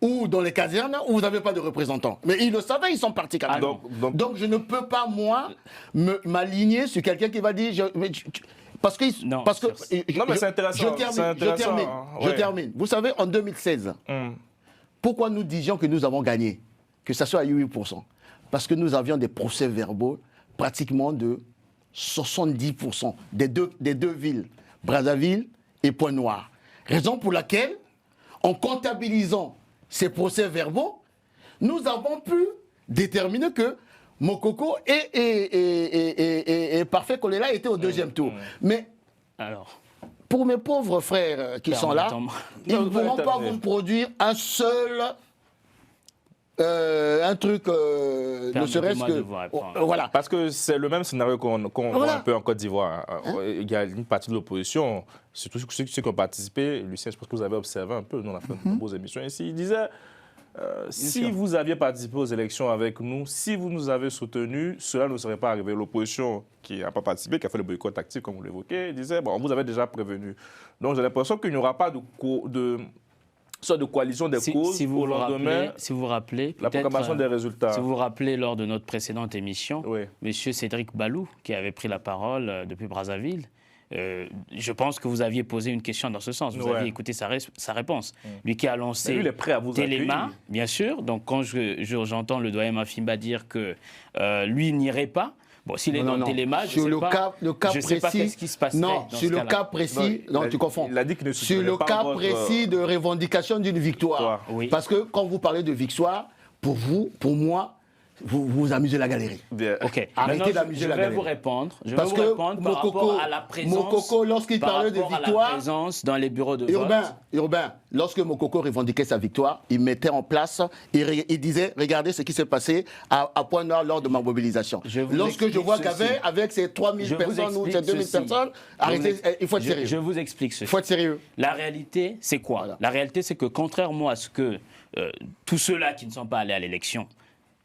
ou dans les casernes où vous n'avez pas de représentants? Mais ils le savaient, ils sont partis quand même. Donc je ne peux pas, moi, m'aligner sur quelqu'un qui va dire... parce que c'est intéressant. Je termine. Vous savez, en 2016, pourquoi nous disions que nous avons gagné? Que ça soit à 8%. Parce que nous avions des procès-verbaux pratiquement de 70% des deux villes, Brazzaville et Pointe-Noire. Raison pour laquelle, en comptabilisant ces procès-verbaux, nous avons pu déterminer que Mokoko et Parfait Kolela étaient au deuxième tour. Mais alors, pour mes pauvres frères qui sont là, ils ne pourront pas vous produire un seul... un truc, ne serait-ce que... Voilà. Parce que c'est le même scénario qu'on voit un peu en Côte d'Ivoire. Il y a une partie de l'opposition, surtout ceux qui ont participé, Lucien, je pense que vous avez observé un peu, nous on a fait de nombreuses émissions ici, il disait, si vous aviez participé aux élections avec nous, si vous nous avez soutenus, cela ne serait pas arrivé. L'opposition qui n'a pas participé, qui a fait le boycott actif, comme vous l'évoquez, il disait, bon, vous avez déjà prévenu. Donc j'ai l'impression qu'il n'y aura pas sorte de coalition des causes au lendemain, si vous vous rappelez, la proclamation des résultats. Si vous vous rappelez, lors de notre précédente émission, M. Cédric Balou, qui avait pris la parole depuis Brazzaville, je pense que vous aviez posé une question dans ce sens. Vous aviez écouté sa réponse. Lui qui a lancé Téléma, bien sûr. Donc quand j'entends le doyen Mafimba dire que lui n'irait pas, bon, s'il est dans le Téléma, je ne sais pas qu'est-ce qui se passerait. Non, sur le cas précis, non, tu confonds. Il a dit qu'il ne sur le cas précis de revendication d'une victoire. Oui. Parce que quand vous parlez de victoire, pour vous, pour moi, vous amusez la galerie. Ok. Arrêtez d'amuser la galerie. Je vais vous répondre. Par rapport à la présence. Mokoko, lorsqu'il parlait de victoire, la présence dans les bureaux de vote. Urbain, lorsque Mokoko revendiquait sa victoire, il mettait en place, il disait, regardez ce qui s'est passé à Pointe-Noire lors de ma mobilisation. Lorsque je vois qu'avec ces 3000 personnes ou ces 2000 personnes, arrêtez, il faut être sérieux. Je vous explique ceci. Il faut être sérieux. La réalité, c'est quoi? Voilà. La réalité, c'est que contrairement à ce que tous ceux-là qui ne sont pas allés à l'élection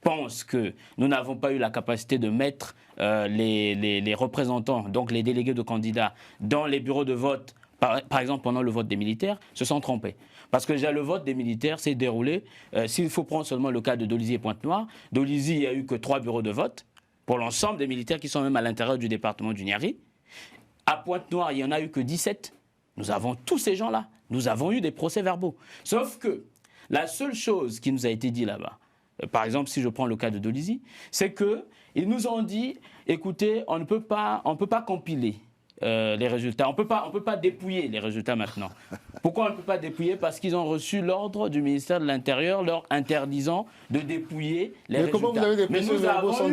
pensent que nous n'avons pas eu la capacité de mettre les représentants, donc les délégués de candidats, dans les bureaux de vote, par exemple pendant le vote des militaires, se sont trompés. Parce que déjà le vote des militaires s'est déroulé, s'il faut prendre seulement le cas de Dolizy et Pointe-Noire, Dolizy, il n'y a eu que 3 bureaux de vote pour l'ensemble des militaires qui sont même à l'intérieur du département du Niari. À Pointe-Noire, il n'y en a eu que 17. Nous avons tous ces gens-là. Nous avons eu des procès-verbaux. Sauf que la seule chose qui nous a été dit là-bas, par exemple, si je prends le cas de Dolizy, c'est qu'ils nous ont dit, écoutez, on ne peut pas compiler les résultats. On peut pas dépouiller les résultats maintenant. Pourquoi on ne peut pas dépouiller? Parce qu'ils ont reçu l'ordre du ministère de l'Intérieur leur interdisant de dépouiller les résultats. Comment vous avez dépouillé nous avons eu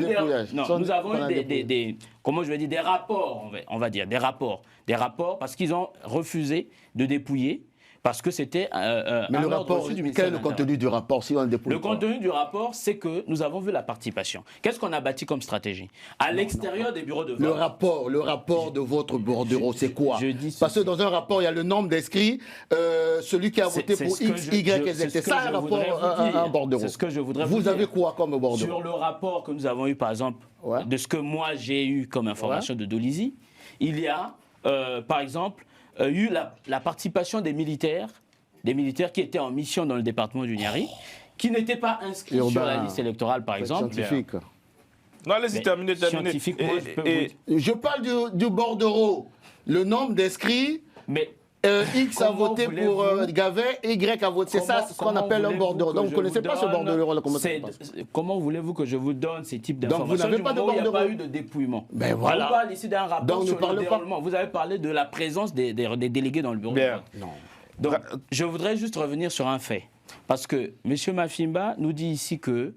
nous avons eu des rapports, on va dire, des rapports, parce qu'ils ont refusé de dépouiller. Parce que c'était mais le rapport, quel est le contenu du rapport si on dépouille? Le contenu du rapport, c'est que nous avons vu la participation. Qu'est-ce qu'on a bâti comme stratégie? À l'extérieur des bureaux de vote. Le rapport de votre bordereau, c'est quoi? Parce que dans un rapport, il y a le nombre d'inscrits, celui qui a voté pour X, Y, Z. C'est ça un rapport, un bordereau. C'est ce que je voudrais vous dire. Vous avez quoi comme bordereau? Sur le rapport que nous avons eu, par exemple, de ce que moi j'ai eu comme information de Dolizy, il y a, par exemple, eu la participation des militaires qui étaient en mission dans le département du Niari, qui n'étaient pas inscrits sur la liste électorale, par exemple. Scientifique. Non, allez-y, terminez. Scientifique, je parle du bordereau. Le nombre d'inscrits. Mais X a voté pour Gavet, Y a voté. C'est ça ce qu'on appelle un bordereau. Donc vous ne connaissez pas ce bordereau. Comment voulez-vous que je vous donne ces types d'informations? Donc vous n'avez pas de bordereau. Il n'y a pas eu de dépouillement. Ben voilà. On parle ici d'un rapport sur le déroulement. Vous avez parlé de la présence des délégués dans le bureau. Non. Donc je voudrais juste revenir sur un fait. Parce que M. Mafimba nous dit ici que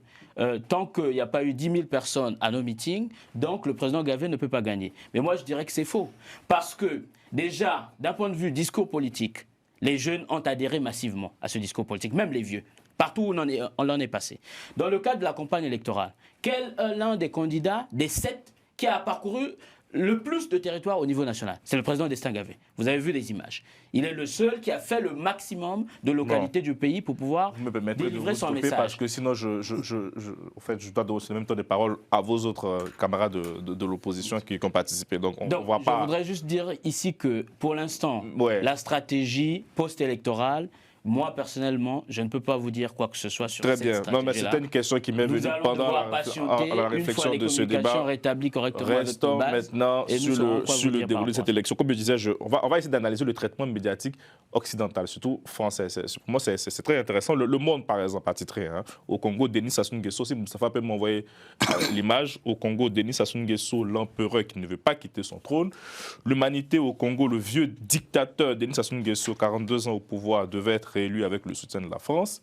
tant qu'il n'y a pas eu 10 000 personnes à nos meetings, donc le président Gavet ne peut pas gagner. Mais moi, je dirais que c'est faux. Parce que, déjà, d'un point de vue discours politique, les jeunes ont adhéré massivement à ce discours politique, même les vieux, partout où on en est passé. Dans le cadre de la campagne électorale, quel est l'un des candidats, des 7, qui a parcouru le plus de territoire au niveau national? C'est le président Destin Gavet. Vous avez vu les images. Il est le seul qui a fait le maximum de localités du pays pour pouvoir délivrer son message. Parce que sinon, en fait, je dois donner en même temps des paroles à vos autres camarades de l'opposition qui ont participé. Donc, on voit pas. Je voudrais juste dire ici que, pour l'instant, la stratégie post-électorale, moi, personnellement, je ne peux pas vous dire quoi que ce soit sur cette stratégie-là. Très bien. Non, mais c'était une question qui m'est venue pendant la réflexion de ce débat. Restons maintenant sur le déroulé de cette élection. Comme je disais, on va essayer d'analyser le traitement médiatique occidental, surtout français. Pour moi, c'est très intéressant. Le Monde, par exemple, a titré au Congo, Denis Sassou Nguesso, si Moustapha peut m'envoyer l'image, au Congo, Denis Sassou Nguesso, l'empereur qui ne veut pas quitter son trône. L'humanité au Congo, le vieux dictateur Denis Sassou Nguesso, 42 ans au pouvoir, devait être élu avec le soutien de la France.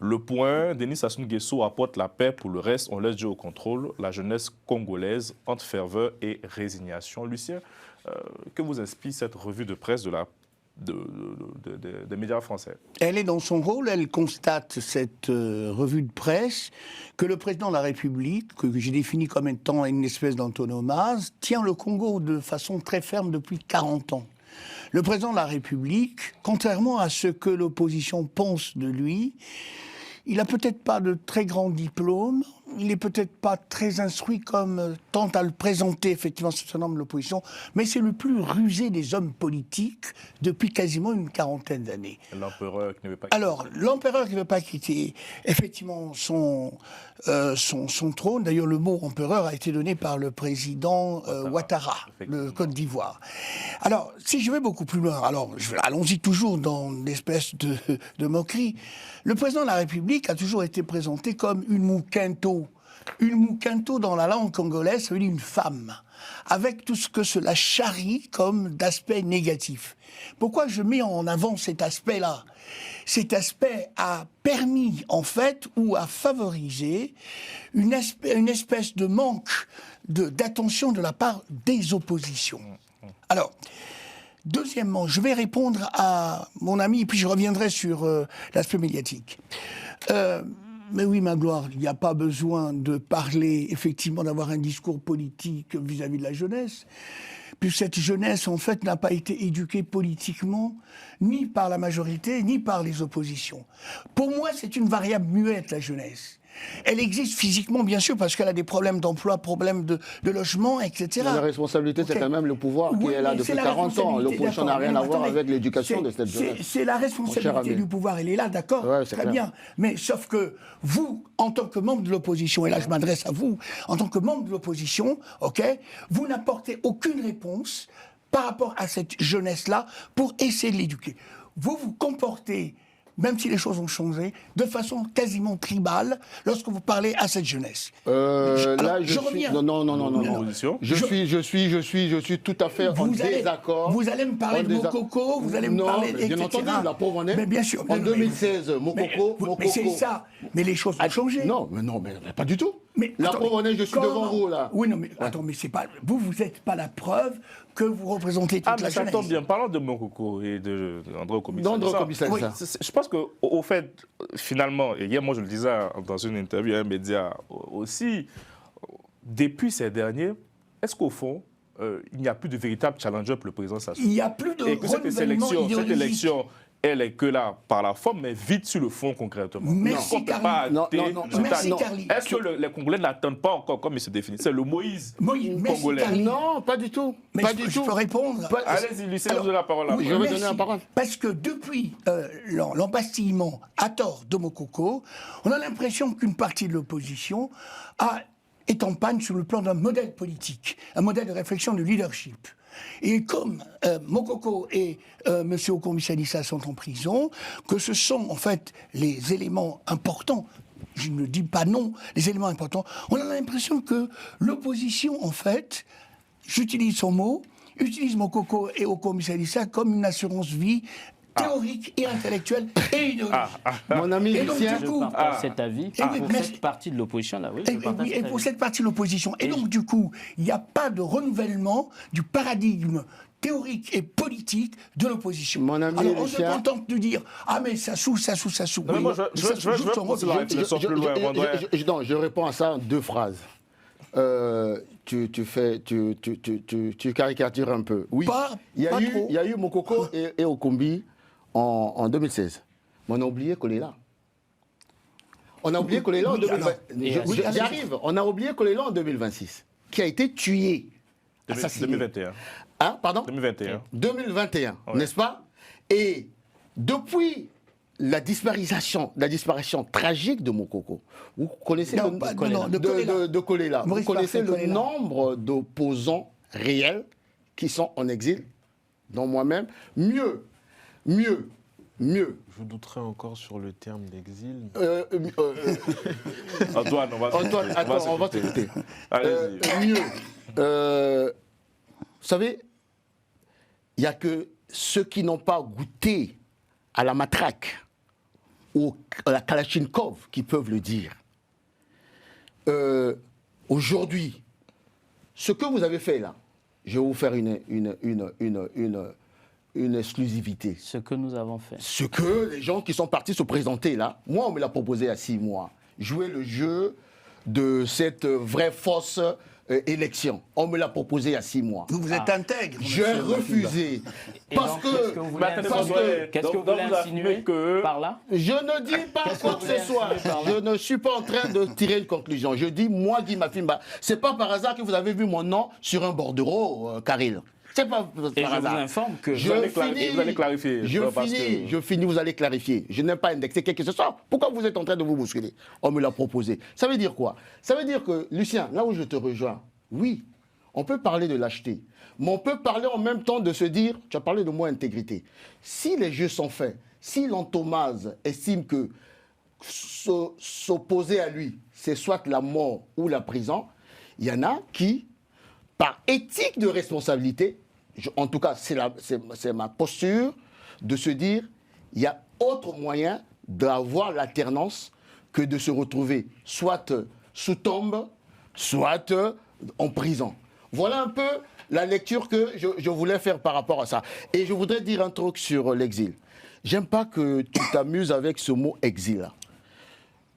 Le Point, Denis Sassou Nguesso apporte la paix, pour le reste, on laisse Dieu au contrôle. La jeunesse congolaise entre ferveur et résignation. Lucien, que vous inspire cette revue de presse des médias français? Elle est dans son rôle, elle constate cette revue de presse que le président de la République, que j'ai défini comme étant une espèce d'antonomase, tient le Congo de façon très ferme depuis 40 ans. Le président de la République, contrairement à ce que l'opposition pense de lui, il n'a peut-être pas de très grands diplômes, il n'est peut-être pas très instruit comme tente à le présenter effectivement ce certain nombre de l'opposition, mais c'est le plus rusé des hommes politiques depuis quasiment une quarantaine d'années. L'empereur qui ne veut pas quitter. Alors, l'empereur qui ne veut pas quitter effectivement son trône, d'ailleurs le mot empereur a été donné par le président Ouattara, le Côte d'Ivoire. Alors, si je vais beaucoup plus loin, allons-y toujours dans l'espèce de moquerie, le président de la République a toujours été présenté comme une mouquinto. Une mouquinto dans la langue congolaise, ça veut dire une femme, avec tout ce que cela charrie comme d'aspect négatif. Pourquoi je mets en avant cet aspect-là? Cet aspect a permis, en fait, ou a favorisé une espèce de manque d'attention de la part des oppositions. Alors, deuxièmement, je vais répondre à mon ami, puis je reviendrai sur l'aspect médiatique. Mais oui, Magloire, il n'y a pas besoin de parler, effectivement, d'avoir un discours politique vis-à-vis de la jeunesse. Puis cette jeunesse, en fait, n'a pas été éduquée politiquement, ni par la majorité, ni par les oppositions. Pour moi, c'est une variable muette, la jeunesse. Elle existe physiquement, bien sûr, parce qu'elle a des problèmes d'emploi, problèmes de logement, etc. Mais la responsabilité, c'est quand même le pouvoir qui est là depuis 40 ans. L'opposition n'a rien à voir avec l'éducation de cette jeunesse. C'est la responsabilité du pouvoir, elle est là, d'accord, très bien. Mais sauf que vous, en tant que membre de l'opposition, et là je m'adresse à vous, en tant que membre de l'opposition, vous n'apportez aucune réponse par rapport à cette jeunesse-là pour essayer de l'éduquer. Vous vous comportez même si les choses ont changé, de façon quasiment tribale lorsque vous parlez à cette jeunesse. Je reviens. Non. Je suis tout à fait en désaccord. Vous allez me parler de Mokoko, vous allez me parler, etc. Bien entendu, la preuve en est. Mais bien sûr. En 2016, Mokoko. Mais c'est ça. Mais les choses ont changé. Non, mais pas du tout. Mais la preuve en est, je suis devant vous, là. Oui, non, mais attends, mais c'est pas. Vous n'êtes pas la preuve que vous représentez toute la jeunesse. Ça tombe bien. Parlons de Mokoko et d'André Commissaire. Oui, je pense qu'au fait, finalement, et hier, moi, je le disais dans une interview à un média aussi, depuis ces derniers, est-ce qu'au fond, il n'y a plus de véritable challenger pour le président Sassou? Il n'y a plus de renouvellement idéologique. Cette élection, elle est que là par la forme, mais vite sur le fond concrètement. Merci Carly. Merci Carly. Est-ce que les Congolais n'attendent pas encore, comme il se définit, c'est le Moïse congolais? Non, pas du tout. Mais je peux répondre. Allez-y, Lucien, vous avez la parole. Oui, je vais donner la parole. Parce que depuis l'embastillement à tort de Mokoko, on a l'impression qu'une partie de l'opposition est en panne sur le plan d'un modèle politique, un modèle de réflexion de leadership. Et comme Mokoko et M. Okoumissa sont en prison, que ce sont en fait les éléments importants, je ne dis pas non, les éléments importants, on a l'impression que l'opposition, en fait, j'utilise son mot, utilise Mokoko et Okoumissa comme une assurance vie théorique et intellectuelle et idéologique. Mon ami Lucien, je partage cet avis pour cette partie de l'opposition là, oui. Et pour cette partie de l'opposition. Et donc, du coup, il n'y a pas de renouvellement du paradigme théorique et politique de l'opposition. Mon ami alors, on Lucien, se contente de dire « Ah, mais Sassou ». Non, moi, je réponds à ça en deux phrases. Tu caricatures un peu. Oui, il y a eu Mokoko et Okombi en 2016. Mais on a oublié qu'on est là. On a oublié qu'on est là en 2026. J'arrive. On a oublié qu'on est là en 2026. Qui a été tué. 2021. Hein, pardon 2021. 2021, n'est-ce pas? Et depuis la disparition tragique de Mokoko, vous connaissez de Kolela. Vous connaissez le nombre d'opposants réels qui sont en exil, dont moi-même. Mieux. Je douterais encore sur le terme d'exil. Antoine, on va t'écouter. Mieux. Vous savez, il n'y a que ceux qui n'ont pas goûté à la matraque ou à la Kalachnikov qui peuvent le dire. Aujourd'hui, ce que vous avez fait là, je vais vous faire une exclusivité. Ce que nous avons fait. Ce que les gens qui sont partis se présenter là, moi on me l'a proposé à 6 mois. Jouer le jeu de cette vraie fausse élection. On me l'a proposé à 6 mois. Vous êtes intègre. J'ai refusé. Parce que... Qu'est-ce que vous voulez insinuer par là? Je ne dis pas quoi que ce soit. Je ne suis pas en train de tirer une conclusion. Je dis, moi, Guy Mafimba, c'est pas par hasard que vous avez vu mon nom sur un bordereau, Karil. C'est pas par hasard. Je vous informe que vous allez clarifier. Je finis, vous allez clarifier. Je n'ai pas indexé quelque chose. Pourquoi vous êtes en train de vous bousculer? On me l'a proposé. Ça veut dire quoi? Ça veut dire que, Lucien, là où je te rejoins, oui, on peut parler de lâcheté, mais on peut parler en même temps de se dire, tu as parlé de moi intégrité. Si les jeux sont faits, si l'entomase estime que s'opposer à lui, c'est soit la mort ou la prison, il y en a qui, par éthique de responsabilité, en tout cas c'est ma posture, de se dire, il y a autre moyen d'avoir l'alternance que de se retrouver soit sous tombe, soit en prison. Voilà un peu la lecture que je voulais faire par rapport à ça. Et je voudrais dire un truc sur l'exil. J'aime pas que tu t'amuses avec ce mot exil.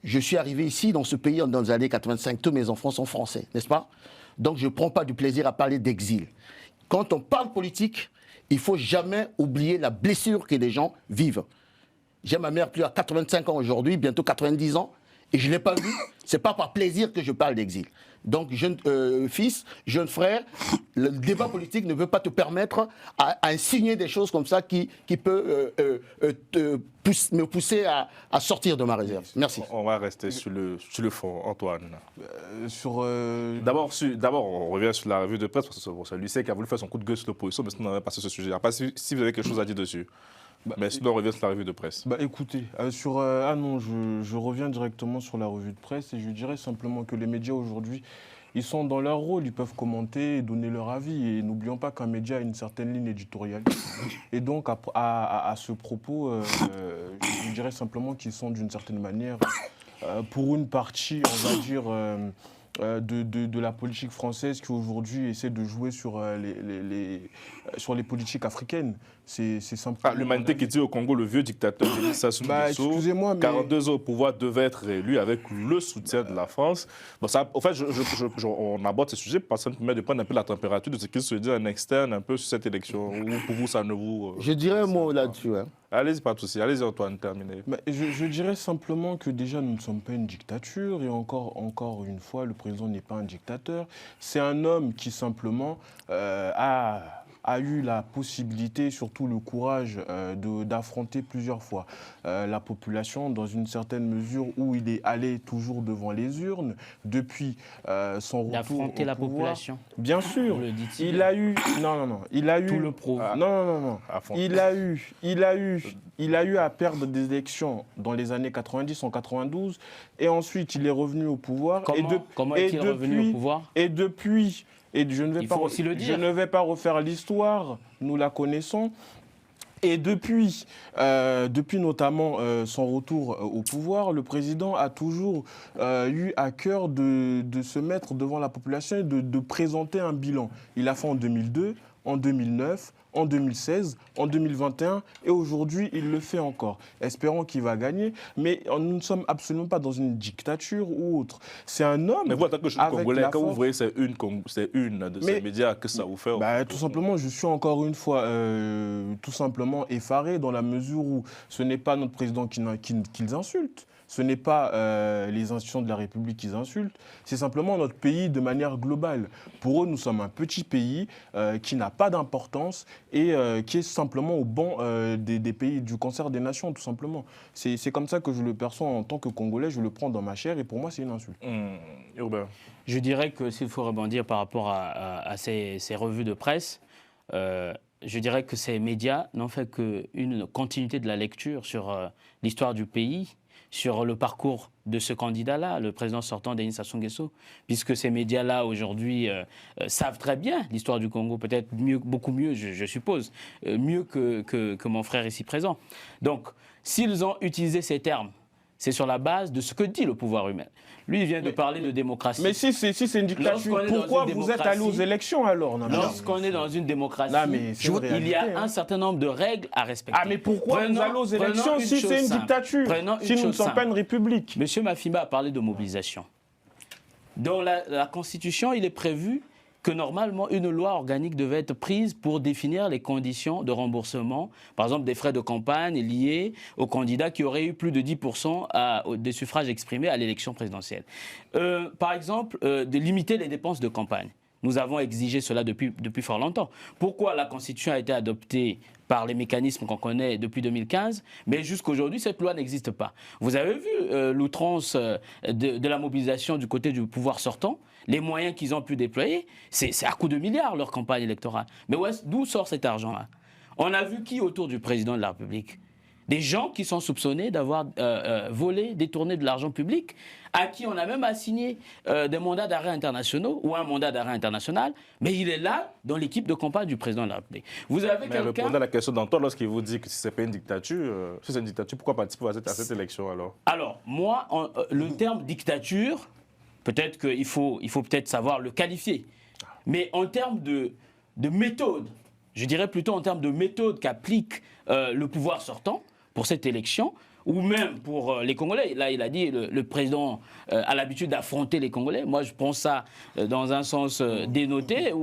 Je suis arrivé ici, dans ce pays, dans les années 85. Tous mes enfants sont français, n'est-ce pas? Donc je ne prends pas du plaisir à parler d'exil. Quand on parle politique, il ne faut jamais oublier la blessure que les gens vivent. J'ai ma mère plus à 85 ans aujourd'hui, bientôt 90 ans, et je ne l'ai pas vue. Ce n'est pas par plaisir que je parle d'exil. Donc, jeune fils, jeune frère, le débat politique ne veut pas te permettre à insigner des choses comme ça qui peut me pousser à sortir de ma réserve. Merci. On va rester sur le fond, Antoine. D'abord, on revient sur la revue de presse, parce que c'est Lucien qui a voulu faire son coup de gueule sur l'opposition, mais sinon on va passer sur ce sujet. Après, si vous avez quelque chose à dire dessus. Mais sinon, on revient sur la revue de presse. Écoutez, non, je reviens directement sur la revue de presse et je dirais simplement que les médias aujourd'hui, ils sont dans leur rôle, ils peuvent commenter, donner leur avis. Et n'oublions pas qu'un média a une certaine ligne éditoriale. Et donc, à ce propos, je dirais simplement qu'ils sont d'une certaine manière, pour une partie, on va dire, de la politique française qui aujourd'hui essaie de jouer sur les politiques africaines. C'est simplement... L'humanité qui dit au Congo, le vieux dictateur Denis Sassou Nguesso, excusez-moi, mais... 42 ans au pouvoir, devait être réélu avec le soutien de la France. Bon, ça, en fait, on aborde ce sujet parce que ça nous permet de prendre un peu la température de ce qui se dit en externe un peu sur cette élection. Ou pour vous, ça ne vous... Je dirais un mot là-dessus. Hein. Allez-y, pas de souci. Allez-y, Antoine, terminez. Je dirais simplement que déjà, nous ne sommes pas une dictature. Et encore une fois, le président n'est pas un dictateur. C'est un homme qui simplement a eu la possibilité, surtout le courage d'affronter plusieurs fois la population dans une certaine mesure où il est allé toujours devant les urnes depuis son retour d'affronter la population. Bien sûr, il a eu tout le prouve. Non. Il a eu à perdre des élections dans les années 90 en 92 et ensuite il est revenu au pouvoir. Comment est-il revenu au pouvoir? Et depuis. Et je ne vais pas refaire l'histoire, nous la connaissons. Et depuis notamment son retour au pouvoir, le président a toujours eu à cœur de se mettre devant la population et de présenter un bilan. Il l'a fait en 2002, en 2009, en 2016, en 2021 et aujourd'hui, il le fait encore. Espérons qu'il va gagner, mais nous ne sommes absolument pas dans une dictature ou autre. C'est un homme. Mais vous, en tant que jeune Congolais, quand vous voyez c'est une de ces médias, que ça vous fait tout simplement, je suis encore une fois tout simplement effaré dans la mesure où ce n'est pas notre président qu'ils insultent. Ce n'est pas les institutions de la République qu'ils insultent, c'est simplement notre pays de manière globale. Pour eux, nous sommes un petit pays qui n'a pas d'importance et qui est simplement au banc des pays du concert des nations, tout simplement. C'est comme ça que je le perçois en tant que Congolais, je le prends dans ma chair et pour moi, c'est une insulte. Urbain. Je dirais que s'il faut rebondir par rapport à ces revues de presse, je dirais que ces médias n'ont fait qu'une continuité de la lecture sur l'histoire du pays, sur le parcours de ce candidat-là, le président sortant Denis Sassou Nguesso, puisque ces médias-là, aujourd'hui, savent très bien l'histoire du Congo, peut-être beaucoup mieux, je suppose, mieux que mon frère ici présent. Donc, s'ils ont utilisé ces termes, c'est sur la base de ce que dit le pouvoir humain. Lui, il vient de parler de démocratie. Mais si c'est une dictature, pourquoi vous êtes allé aux élections alors? Lorsqu'on est dans une démocratie, il y a un certain nombre de règles à respecter. Mais pourquoi vous allez aux élections si c'est une dictature, si nous ne sommes pas une république? Monsieur Mafimba a parlé de mobilisation. Dans la Constitution, il est prévu que normalement, une loi organique devait être prise pour définir les conditions de remboursement, par exemple des frais de campagne liés aux candidats qui auraient eu plus de 10% des suffrages exprimés à l'élection présidentielle. Par exemple, de limiter les dépenses de campagne. Nous avons exigé cela depuis fort longtemps. Pourquoi la Constitution a été adoptée par les mécanismes qu'on connaît depuis 2015, mais jusqu'aujourd'hui, cette loi n'existe pas. Vous avez vu l'outrance de la mobilisation du côté du pouvoir sortant, les moyens qu'ils ont pu déployer, c'est à coups de milliards leur campagne électorale. Mais d'où sort cet argent-là? On a vu qui autour du président de la République? Des gens qui sont soupçonnés d'avoir volé, détourné de l'argent public, à qui on a même assigné des mandats d'arrêt internationaux ou un mandat d'arrêt international, mais il est là dans l'équipe de campagne du président de la République. Vous avez quelqu'un... Répondez à la question d'Antoine lorsqu'il vous dit que si ce n'est pas une dictature, si c'est une dictature, pourquoi participer à cette élection alors? Alors, moi, le terme dictature, peut-être qu'il faut peut-être savoir le qualifier, mais en termes de méthode, je dirais plutôt en termes de méthode qu'applique le pouvoir sortant pour cette élection, ou même pour les Congolais. Là, il a dit le président a l'habitude d'affronter les Congolais. Moi, je pense ça dans un sens dénoté.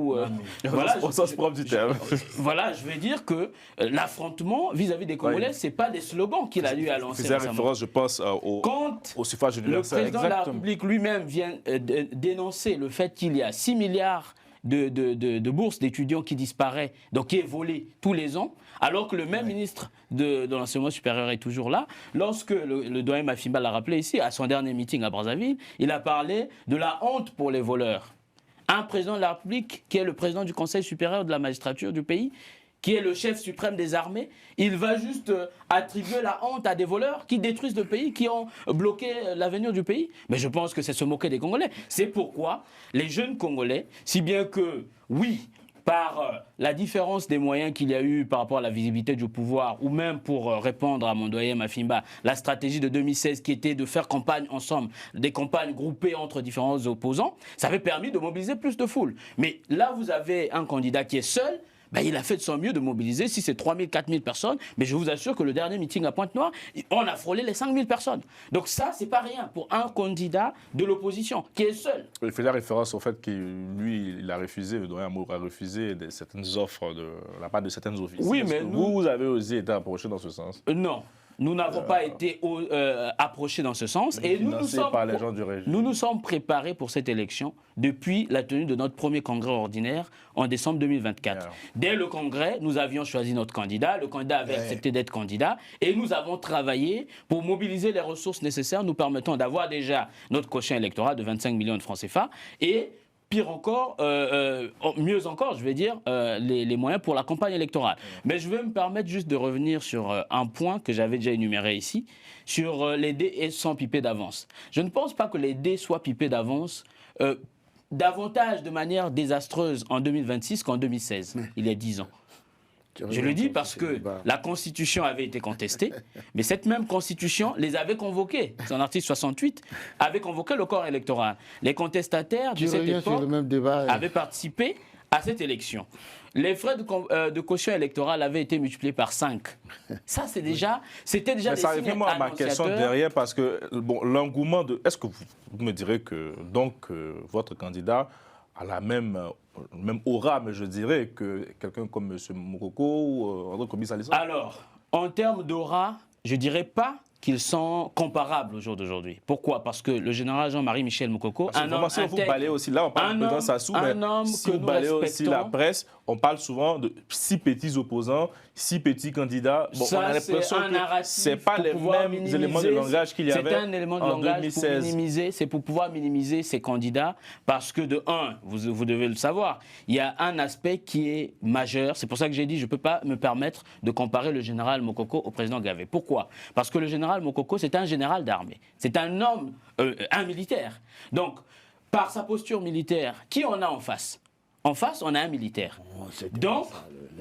Voilà, au sens propre du terme. Voilà, je vais dire que l'affrontement vis-à-vis des Congolais, ce n'est pas des slogans qu'il a eu à lancer. C'est référence, je pense, au suffrage universel. Le président de la République lui-même vient dénoncer le fait qu'il y a 6 milliards de bourses d'étudiants qui disparaît, donc qui est volé tous les ans, alors que le même ministre de l'enseignement supérieur est toujours là. Lorsque le doyen Mafimba l'a rappelé ici, à son dernier meeting à Brazzaville, il a parlé de la honte pour les voleurs. Un président de la République qui est le président du Conseil supérieur de la magistrature du pays, qui est le chef suprême des armées, il va juste attribuer la honte à des voleurs qui détruisent le pays, qui ont bloqué l'avenir du pays. Mais je pense que c'est se moquer des Congolais. C'est pourquoi les jeunes Congolais, si bien que, oui, par la différence des moyens qu'il y a eu par rapport à la visibilité du pouvoir, ou même pour répondre à mon doyen Mafimba, la stratégie de 2016 qui était de faire campagne ensemble, des campagnes groupées entre différents opposants, ça avait permis de mobiliser plus de foule. Mais là, vous avez un candidat qui est seul. Ben, il a fait de son mieux de mobiliser, si c'est 3 000, 4 000 personnes, mais je vous assure que le dernier meeting à Pointe-Noire, on a frôlé les 5 000 personnes. Donc ça, c'est pas rien pour un candidat de l'opposition qui est seul. Il fait la référence au fait que lui, il a refusé, le doyen Amour a refusé certaines offres de la part de certaines offices. Oui, mais vous avez aussi été approché dans ce sens. Non. Nous n'avons pas été approchés dans ce sens. Et nous nous sommes préparés pour cette élection depuis la tenue de notre premier congrès ordinaire en décembre 2024. Alors. Dès le congrès, nous avions choisi notre candidat. Le candidat avait accepté d'être candidat. Et nous avons travaillé pour mobiliser les ressources nécessaires nous permettant d'avoir déjà notre quotient électoral de 25 millions de francs CFA. Et pire encore, mieux encore, je vais dire, les moyens pour la campagne électorale. Mais je vais me permettre juste de revenir sur un point que j'avais déjà énuméré ici, sur les dés sans piper d'avance. Je ne pense pas que les dés soient pipés d'avance davantage de manière désastreuse en 2026 qu'en 2016, il y a 10 ans. Je le dis parce que la Constitution avait été contestée, mais cette même Constitution les avait convoqués. Son article 68 avait convoqué le corps électoral. Les contestataires de cette époque avaient participé à cette élection. Les frais de caution électorale avaient été multipliés par 5. Ça, c'était déjà mais des signes ça revient à ma question derrière, parce que l'engouement de... Est-ce que vous me direz que donc votre candidat a la même aura, mais je dirais, que quelqu'un comme M. Mokoko ou André Kobi-Salissa? Alors, en termes d'aura, je ne dirais pas qu'ils sont comparables au jour d'aujourd'hui. Pourquoi? Parce que le général Jean-Marie Michel Mokoko, un homme intègre, vous balayez aussi, là on parle de président Sassou, mais si vous balayez aussi la presse, on parle souvent de 6 petits opposants, 6 petits candidats. Bon, ça, on a l'impression que ce n'est pas les mêmes éléments de langage qu'il y avait en 2016. C'est un élément de langage c'est pour pouvoir minimiser ces candidats, parce que de un, vous devez le savoir, il y a un aspect qui est majeur. C'est pour ça que j'ai dit je ne peux pas me permettre de comparer le général Mokoko au président Gavé. Pourquoi? Parce que le général Mokoko, c'est un général d'armée. C'est un homme, un militaire. Donc, par sa posture militaire, qui on a en face? En face, on a un militaire. Donc,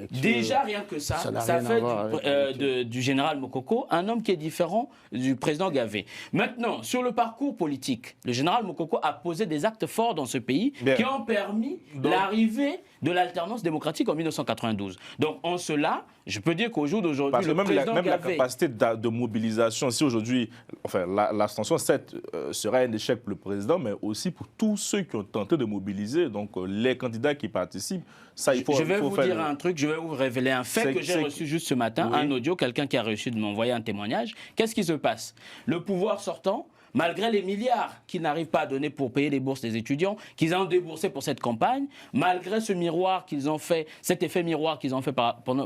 déjà, rien que ça fait du général Mokoko un homme qui est différent du président Gavé. Maintenant, sur le parcours politique, le général Mokoko a posé des actes forts dans ce pays qui ont permis l'arrivée de l'alternance démocratique en 1992. Donc, en cela, je peux dire qu'au jour d'aujourd'hui, le président Gavé... la capacité de mobilisation, si aujourd'hui, enfin, l'abstention, certes, serait un échec pour le président, mais aussi pour tous ceux qui ont tenté de mobiliser, donc les candidats qui participent, ça, il faut... Je vais vous dire un truc, je vais vous révéler un fait que j'ai reçu juste ce matin, un audio, quelqu'un qui a reçu de m'envoyer un témoignage. Qu'est-ce qui se passe? Le pouvoir sortant, malgré les milliards qu'ils n'arrivent pas à donner pour payer les bourses des étudiants, qu'ils ont déboursé pour cette campagne, malgré ce miroir qu'ils ont fait, cet effet miroir qu'ils ont fait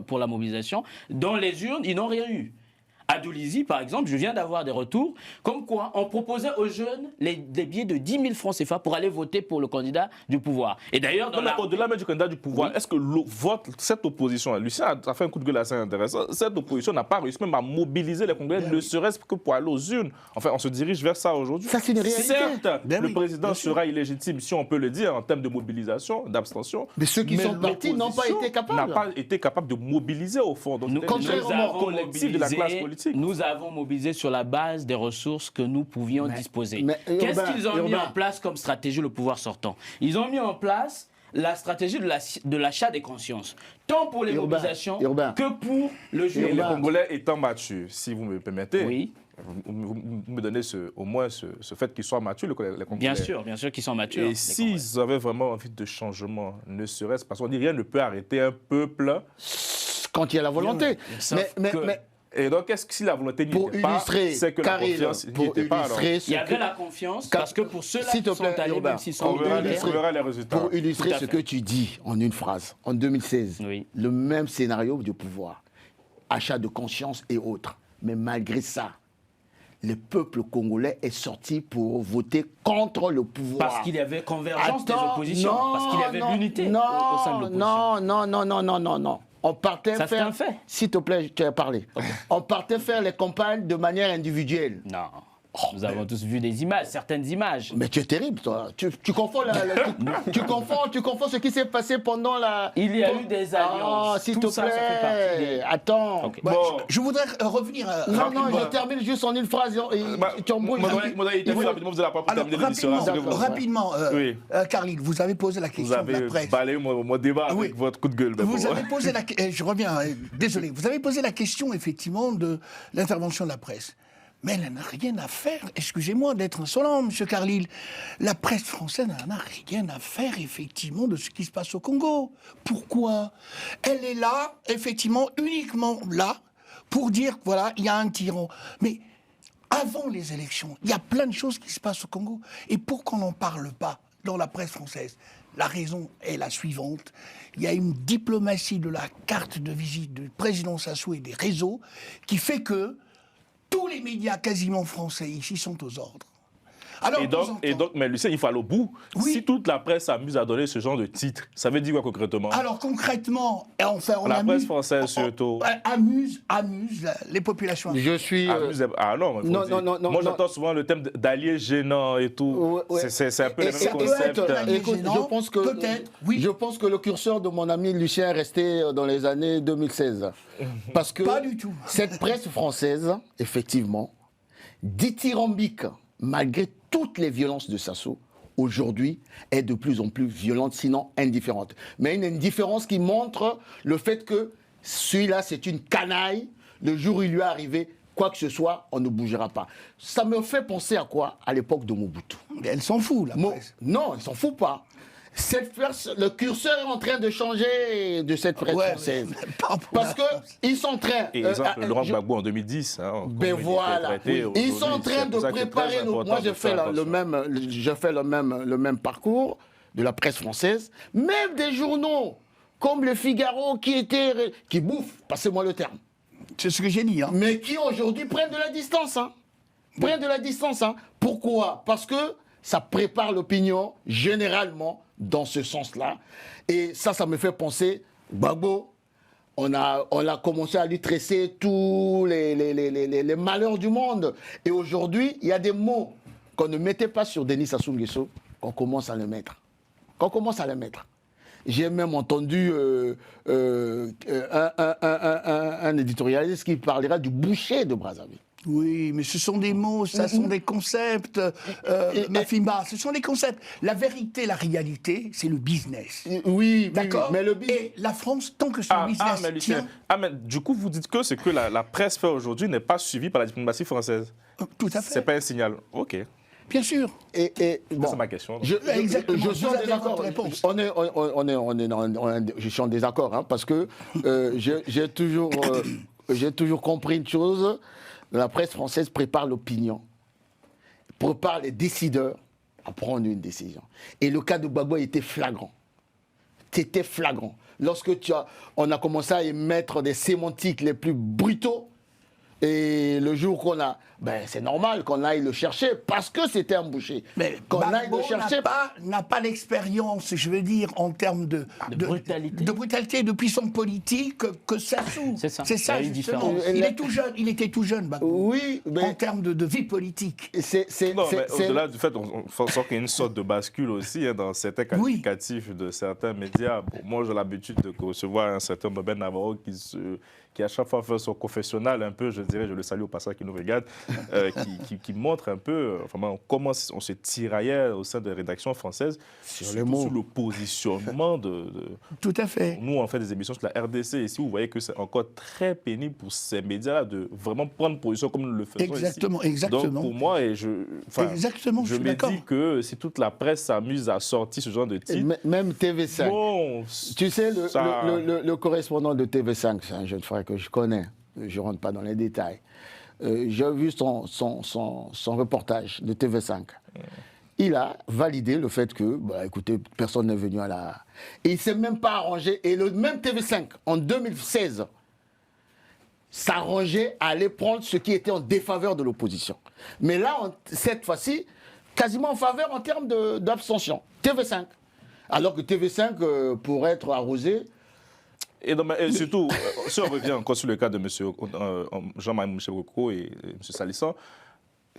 pour la mobilisation, dans les urnes, ils n'ont rien eu. À Doulizy, par exemple, je viens d'avoir des retours comme quoi on proposait aux jeunes des billets de 10 000 francs CFA pour aller voter pour le candidat du pouvoir. Et d'ailleurs, au-delà même du candidat du pouvoir, est-ce que cette opposition, Lucien a fait un coup de gueule assez intéressant, cette opposition n'a pas réussi même à mobiliser les Congolais, ne serait-ce que pour aller aux urnes. Enfin, on se dirige vers ça aujourd'hui. Ça, c'est une réalité. Certes, le président sera illégitime, si on peut le dire, en termes de mobilisation, d'abstention. Mais ceux qui sont partis n'ont pas été capables. N'ont pas été capables de mobiliser au fond. Donc, contrairement au collectif de la classe politique. Nous avons mobilisé sur la base des ressources que nous pouvions disposer. Qu'est-ce qu'ils ont mis en place comme stratégie, le pouvoir sortant? Ils ont mis en place la stratégie de l'achat des consciences, tant pour les mobilisations que pour le jury. Les Congolais étant matures, si vous me permettez, oui. Vous me donnez au moins ce fait qu'ils soient matures, les Congolais. Bien sûr qu'ils sont matures. Et s'ils avaient vraiment envie de changement, ne serait-ce parce qu'on dit rien ne peut arrêter un peuple quand il y a la volonté. Et donc, est-ce que si la volonté n'était pas, c'est que la confiance n'était pas? Il y avait la confiance, parce que pour ceux-là qui sont allés, même s'ils sont verra les résultats. Pour illustrer ce que tu dis en une phrase, en 2016, le même scénario du pouvoir, achat de conscience et autres. Mais malgré ça, le peuple congolais est sorti pour voter contre le pouvoir. Parce qu'il y avait convergence des oppositions, parce qu'il y avait l'unité au sein de l'opposition. Non. On partait Ça, c'est faire... un fait. S'il te plaît, tu as parlé. On partait faire les campagnes de manière individuelle. Non. Nous avons tous vu des images, certaines images. Mais tu es terrible, toi. Tu confonds, tu confonds ce qui s'est passé pendant la... Il y a eu des alliances. S'il Tout te ça, ça plaît. fait partie des... Attends. Ok. Ouais, Bon. je voudrais revenir à... Non, je termine juste en une phrase. Tu embrouilles. Modalité, rapidement, vous allez pas pour Alors, terminer l'émission. rapidement, Oui. Carline, vous avez posé la Vous question de la avez presse. balayé mon débat Oui. avec votre coup de gueule. mais Vous bon. avez posé la je reviens, désolé, vous avez posé la question effectivement de l'intervention de la presse. Mais elle n'a rien à faire, excusez-moi d'être insolent, M. Carlyle, la presse française n'en a rien à faire effectivement de ce qui se passe au Congo. Pourquoi? Elle est là, effectivement, uniquement là, pour dire, voilà, il y a un tyran. Mais avant les élections, il y a plein de choses qui se passent au Congo. Et pourquoi on n'en parle pas dans la presse française? La raison est la suivante. Il y a une diplomatie de la carte de visite du président Sassou et des réseaux qui fait que tous les médias quasiment français ici sont aux ordres. Alors, Et donc, mais Lucien, il faut aller au bout. Oui. Si toute la presse s'amuse à donner ce genre de titre, ça veut dire quoi concrètement? Alors concrètement, enfin, on La amuse, presse française surtout. amuse les populations. Je suis... Ah non, mais faut dire. Moi j'entends souvent le thème d'alliés gênants et tout. Ouais. C'est un peu le Et même ça peut concept. être allié Écoute, gênant, je pense que peut-être, oui. je pense que le curseur de mon ami Lucien est resté dans les années 2016. Parce que Pas du tout. cette presse française, effectivement, dithyrambique, malgré toutes les violences de Sassou, aujourd'hui est de plus en plus violente, sinon indifférente. Mais une indifférence qui montre le fait que celui-là, c'est une canaille. Le jour où il lui est arrivé quoi que ce soit, on ne bougera pas. Ça me fait penser à quoi? À l'époque de Mobutu. Mais elle s'en fout, la presse. Non, ils s'en fout pas. Le curseur est en train de changer de cette presse française. mais pas pour Parce la qu'ils sont en train... Et exemple, Laurent Gbagbo en 2010. Ben voilà. Ils sont en train de préparer... Moi, je fais le même parcours de la presse française. Même des journaux comme Le Figaro qui bouffent, passez-moi le terme. C'est ce que j'ai dit. Hein. Mais qui aujourd'hui prennent de la distance. Prennent de la distance. Pourquoi? Parce que ça prépare l'opinion généralement dans ce sens-là. Et ça me fait penser, Gbagbo, on a commencé à lui tresser tous les malheurs du monde. Et aujourd'hui, il y a des mots qu'on ne mettait pas sur Denis Sassou Nguesso, qu'on commence à les mettre. J'ai même entendu un éditorialiste qui parlera du boucher de Brazzaville. Oui, mais ce sont des mots, ça sont des concepts. Mafimba, ce sont des concepts. La vérité, la réalité, c'est le business. Oui, D'accord. Mais le Et la France, tant que son business mais Lucien, tient... mais du coup, vous dites que ce que la presse fait aujourd'hui n'est pas suivi par la diplomatie française. Tout à fait. C'est pas un signal. Ok. Bien sûr. Et bon, C'est ma question. je Exactement. suis en Vous avez désaccord. votre réponse. Je suis en désaccord parce que j'ai toujours compris une chose. La presse française prépare l'opinion, prépare les décideurs à prendre une décision. Et le cas de Gbagbo était flagrant. C'était flagrant. Lorsque on a commencé à émettre des sémantiques les plus brutaux, et le jour qu'on a... c'est normal qu'on aille le chercher parce que c'était un boucher. Mais qu'on aille Gbagbo le chercher... n'a pas l'expérience, je veux dire, en termes de brutalité. De brutalité, de puissance politique que Sassou. C'est ça. C'est ça, Il y a une justement. différence. Il était tout jeune, Gbagbo. Oui, mais... En termes de vie politique. Non, mais au-delà du fait, on sent qu'il y a une sorte de bascule aussi dans certains qualificatifs de certains médias. Bon, moi, j'ai l'habitude de recevoir un certain Ben Navarro qui à chaque fois fait son confessionnal un peu, je dirais, je le salue au passage qui nous regarde, qui montre un peu comment on se tiraillait au sein des rédactions françaises sur le positionnement de... Tout à fait. Nous, on fait des émissions sur la RDC ici, vous voyez que c'est encore très pénible pour ces médias de vraiment prendre position comme nous le faisons Exactement, ici. exactement. Donc pour moi, je me dis que si toute la presse s'amuse à sortir ce genre de titres... Même TV5. Bon, tu sais, le correspondant de TV5, c'est un jeune frère que je connais. Je ne rentre pas dans les détails. J'ai vu son reportage de TV5. Il a validé le fait que, écoutez, personne n'est venu à la... Et il ne s'est même pas arrangé. Et le même TV5, en 2016, s'arrangeait à aller prendre ce qui était en défaveur de l'opposition. Mais là, cette fois-ci, quasiment en faveur en termes d'abstention. TV5. Alors que TV5, pour être arrosé... Et surtout, si on revient encore sur le cas de M. Jean-Marie Michel Okoko et M. Salissant,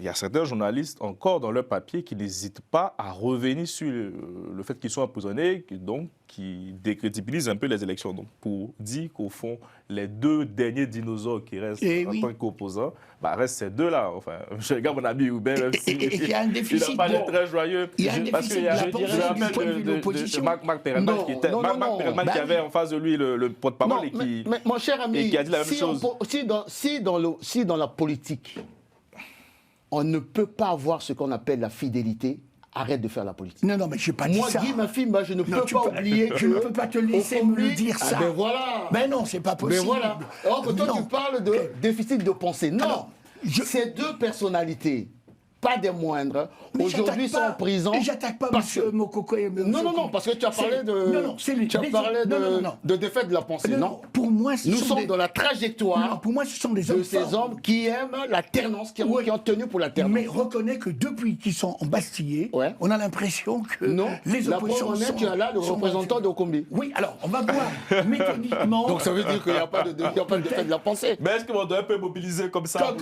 il y a certains journalistes encore dans leur papier qui n'hésitent pas à revenir sur le fait qu'ils sont emprisonnés, donc qui décrédibilisent un peu les élections. Donc pour dire qu'au fond, les deux derniers dinosaures qui restent en tant qu'opposants, restent ces deux-là. Enfin, je regarde mon ami Hubert, même si il y a un déficit. Il n'a pas l'air très joyeux. Il y a un déficit de Marc Perelman qui avait en face de lui le porte-parole et qui... Mais mon cher ami, qui a dit la même chose. Si dans la politique, on ne peut pas avoir ce qu'on appelle la fidélité, arrête de faire la politique. Non, mais je n'ai pas dit ça. Moi, Guy, ma fille, je ne peux pas oublier que... Je ne peux pas te laisser me le dire ça. Ben voilà. Ben non, c'est pas possible. Ben voilà. Alors que toi, tu parles de déficit de pensée. Non, alors, ces deux personnalités, pas des moindres, aujourd'hui sont en prison. Et j'attaque pas M. Mokoko et M. Non, parce que tu as parlé de défaite de la pensée, non. Pour moi, nous sommes dans la trajectoire. Non, pour moi, ce sont des hommes de ces hommes qui aiment la ternance, qui ont tenu pour la ternance. Mais reconnais que depuis qu'ils sont embastillés, on a l'impression que les oppositions sont... Tu as là le représentant de Okombi. Oui, alors, on va voir mécaniquement... Donc ça veut dire qu'il n'y a pas de défaite de la pensée. Mais est-ce qu'on doit un peu mobiliser comme ça?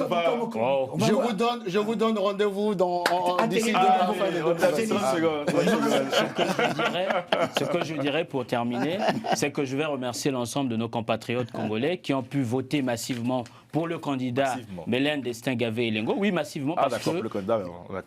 Je vous donne rendez-vous d'ici demain. Ce que je dirais pour terminer, c'est que je vais remercier l'ensemble de nos compatriotes congolais qui ont pu voter massivement pour le candidat Mélène Destin-Gavé Elengo. Oui, massivement, parce que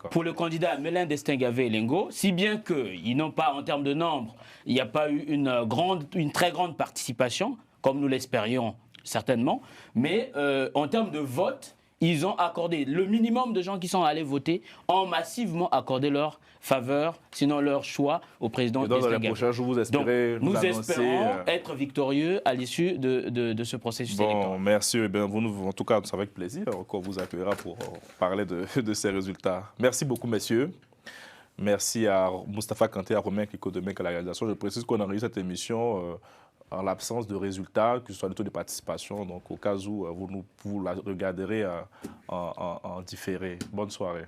pour le candidat Mélène Destin-Gavé Elengo, si bien qu'ils n'ont pas, en termes de nombre, il n'y a pas eu une très grande participation, comme nous l'espérions certainement, mais en termes de vote, ils ont accordé, le minimum de gens qui sont allés voter ont massivement accordé leur faveur, sinon leur choix au président Destin Gavé. Dans les prochains jours, vous espérez nous espérons être victorieux à l'issue de ce processus électoral. Merci. En tout cas, c'est avec plaisir qu'on vous accueillera pour parler de ces résultats. Merci beaucoup, messieurs. Merci à Moustapha Kanté, à Romain Kikodemek à la réalisation. Je précise qu'on a réussi cette émission en l'absence de résultats, que ce soit le taux de participation. Donc, au cas où vous la regarderez en différé. Bonne soirée.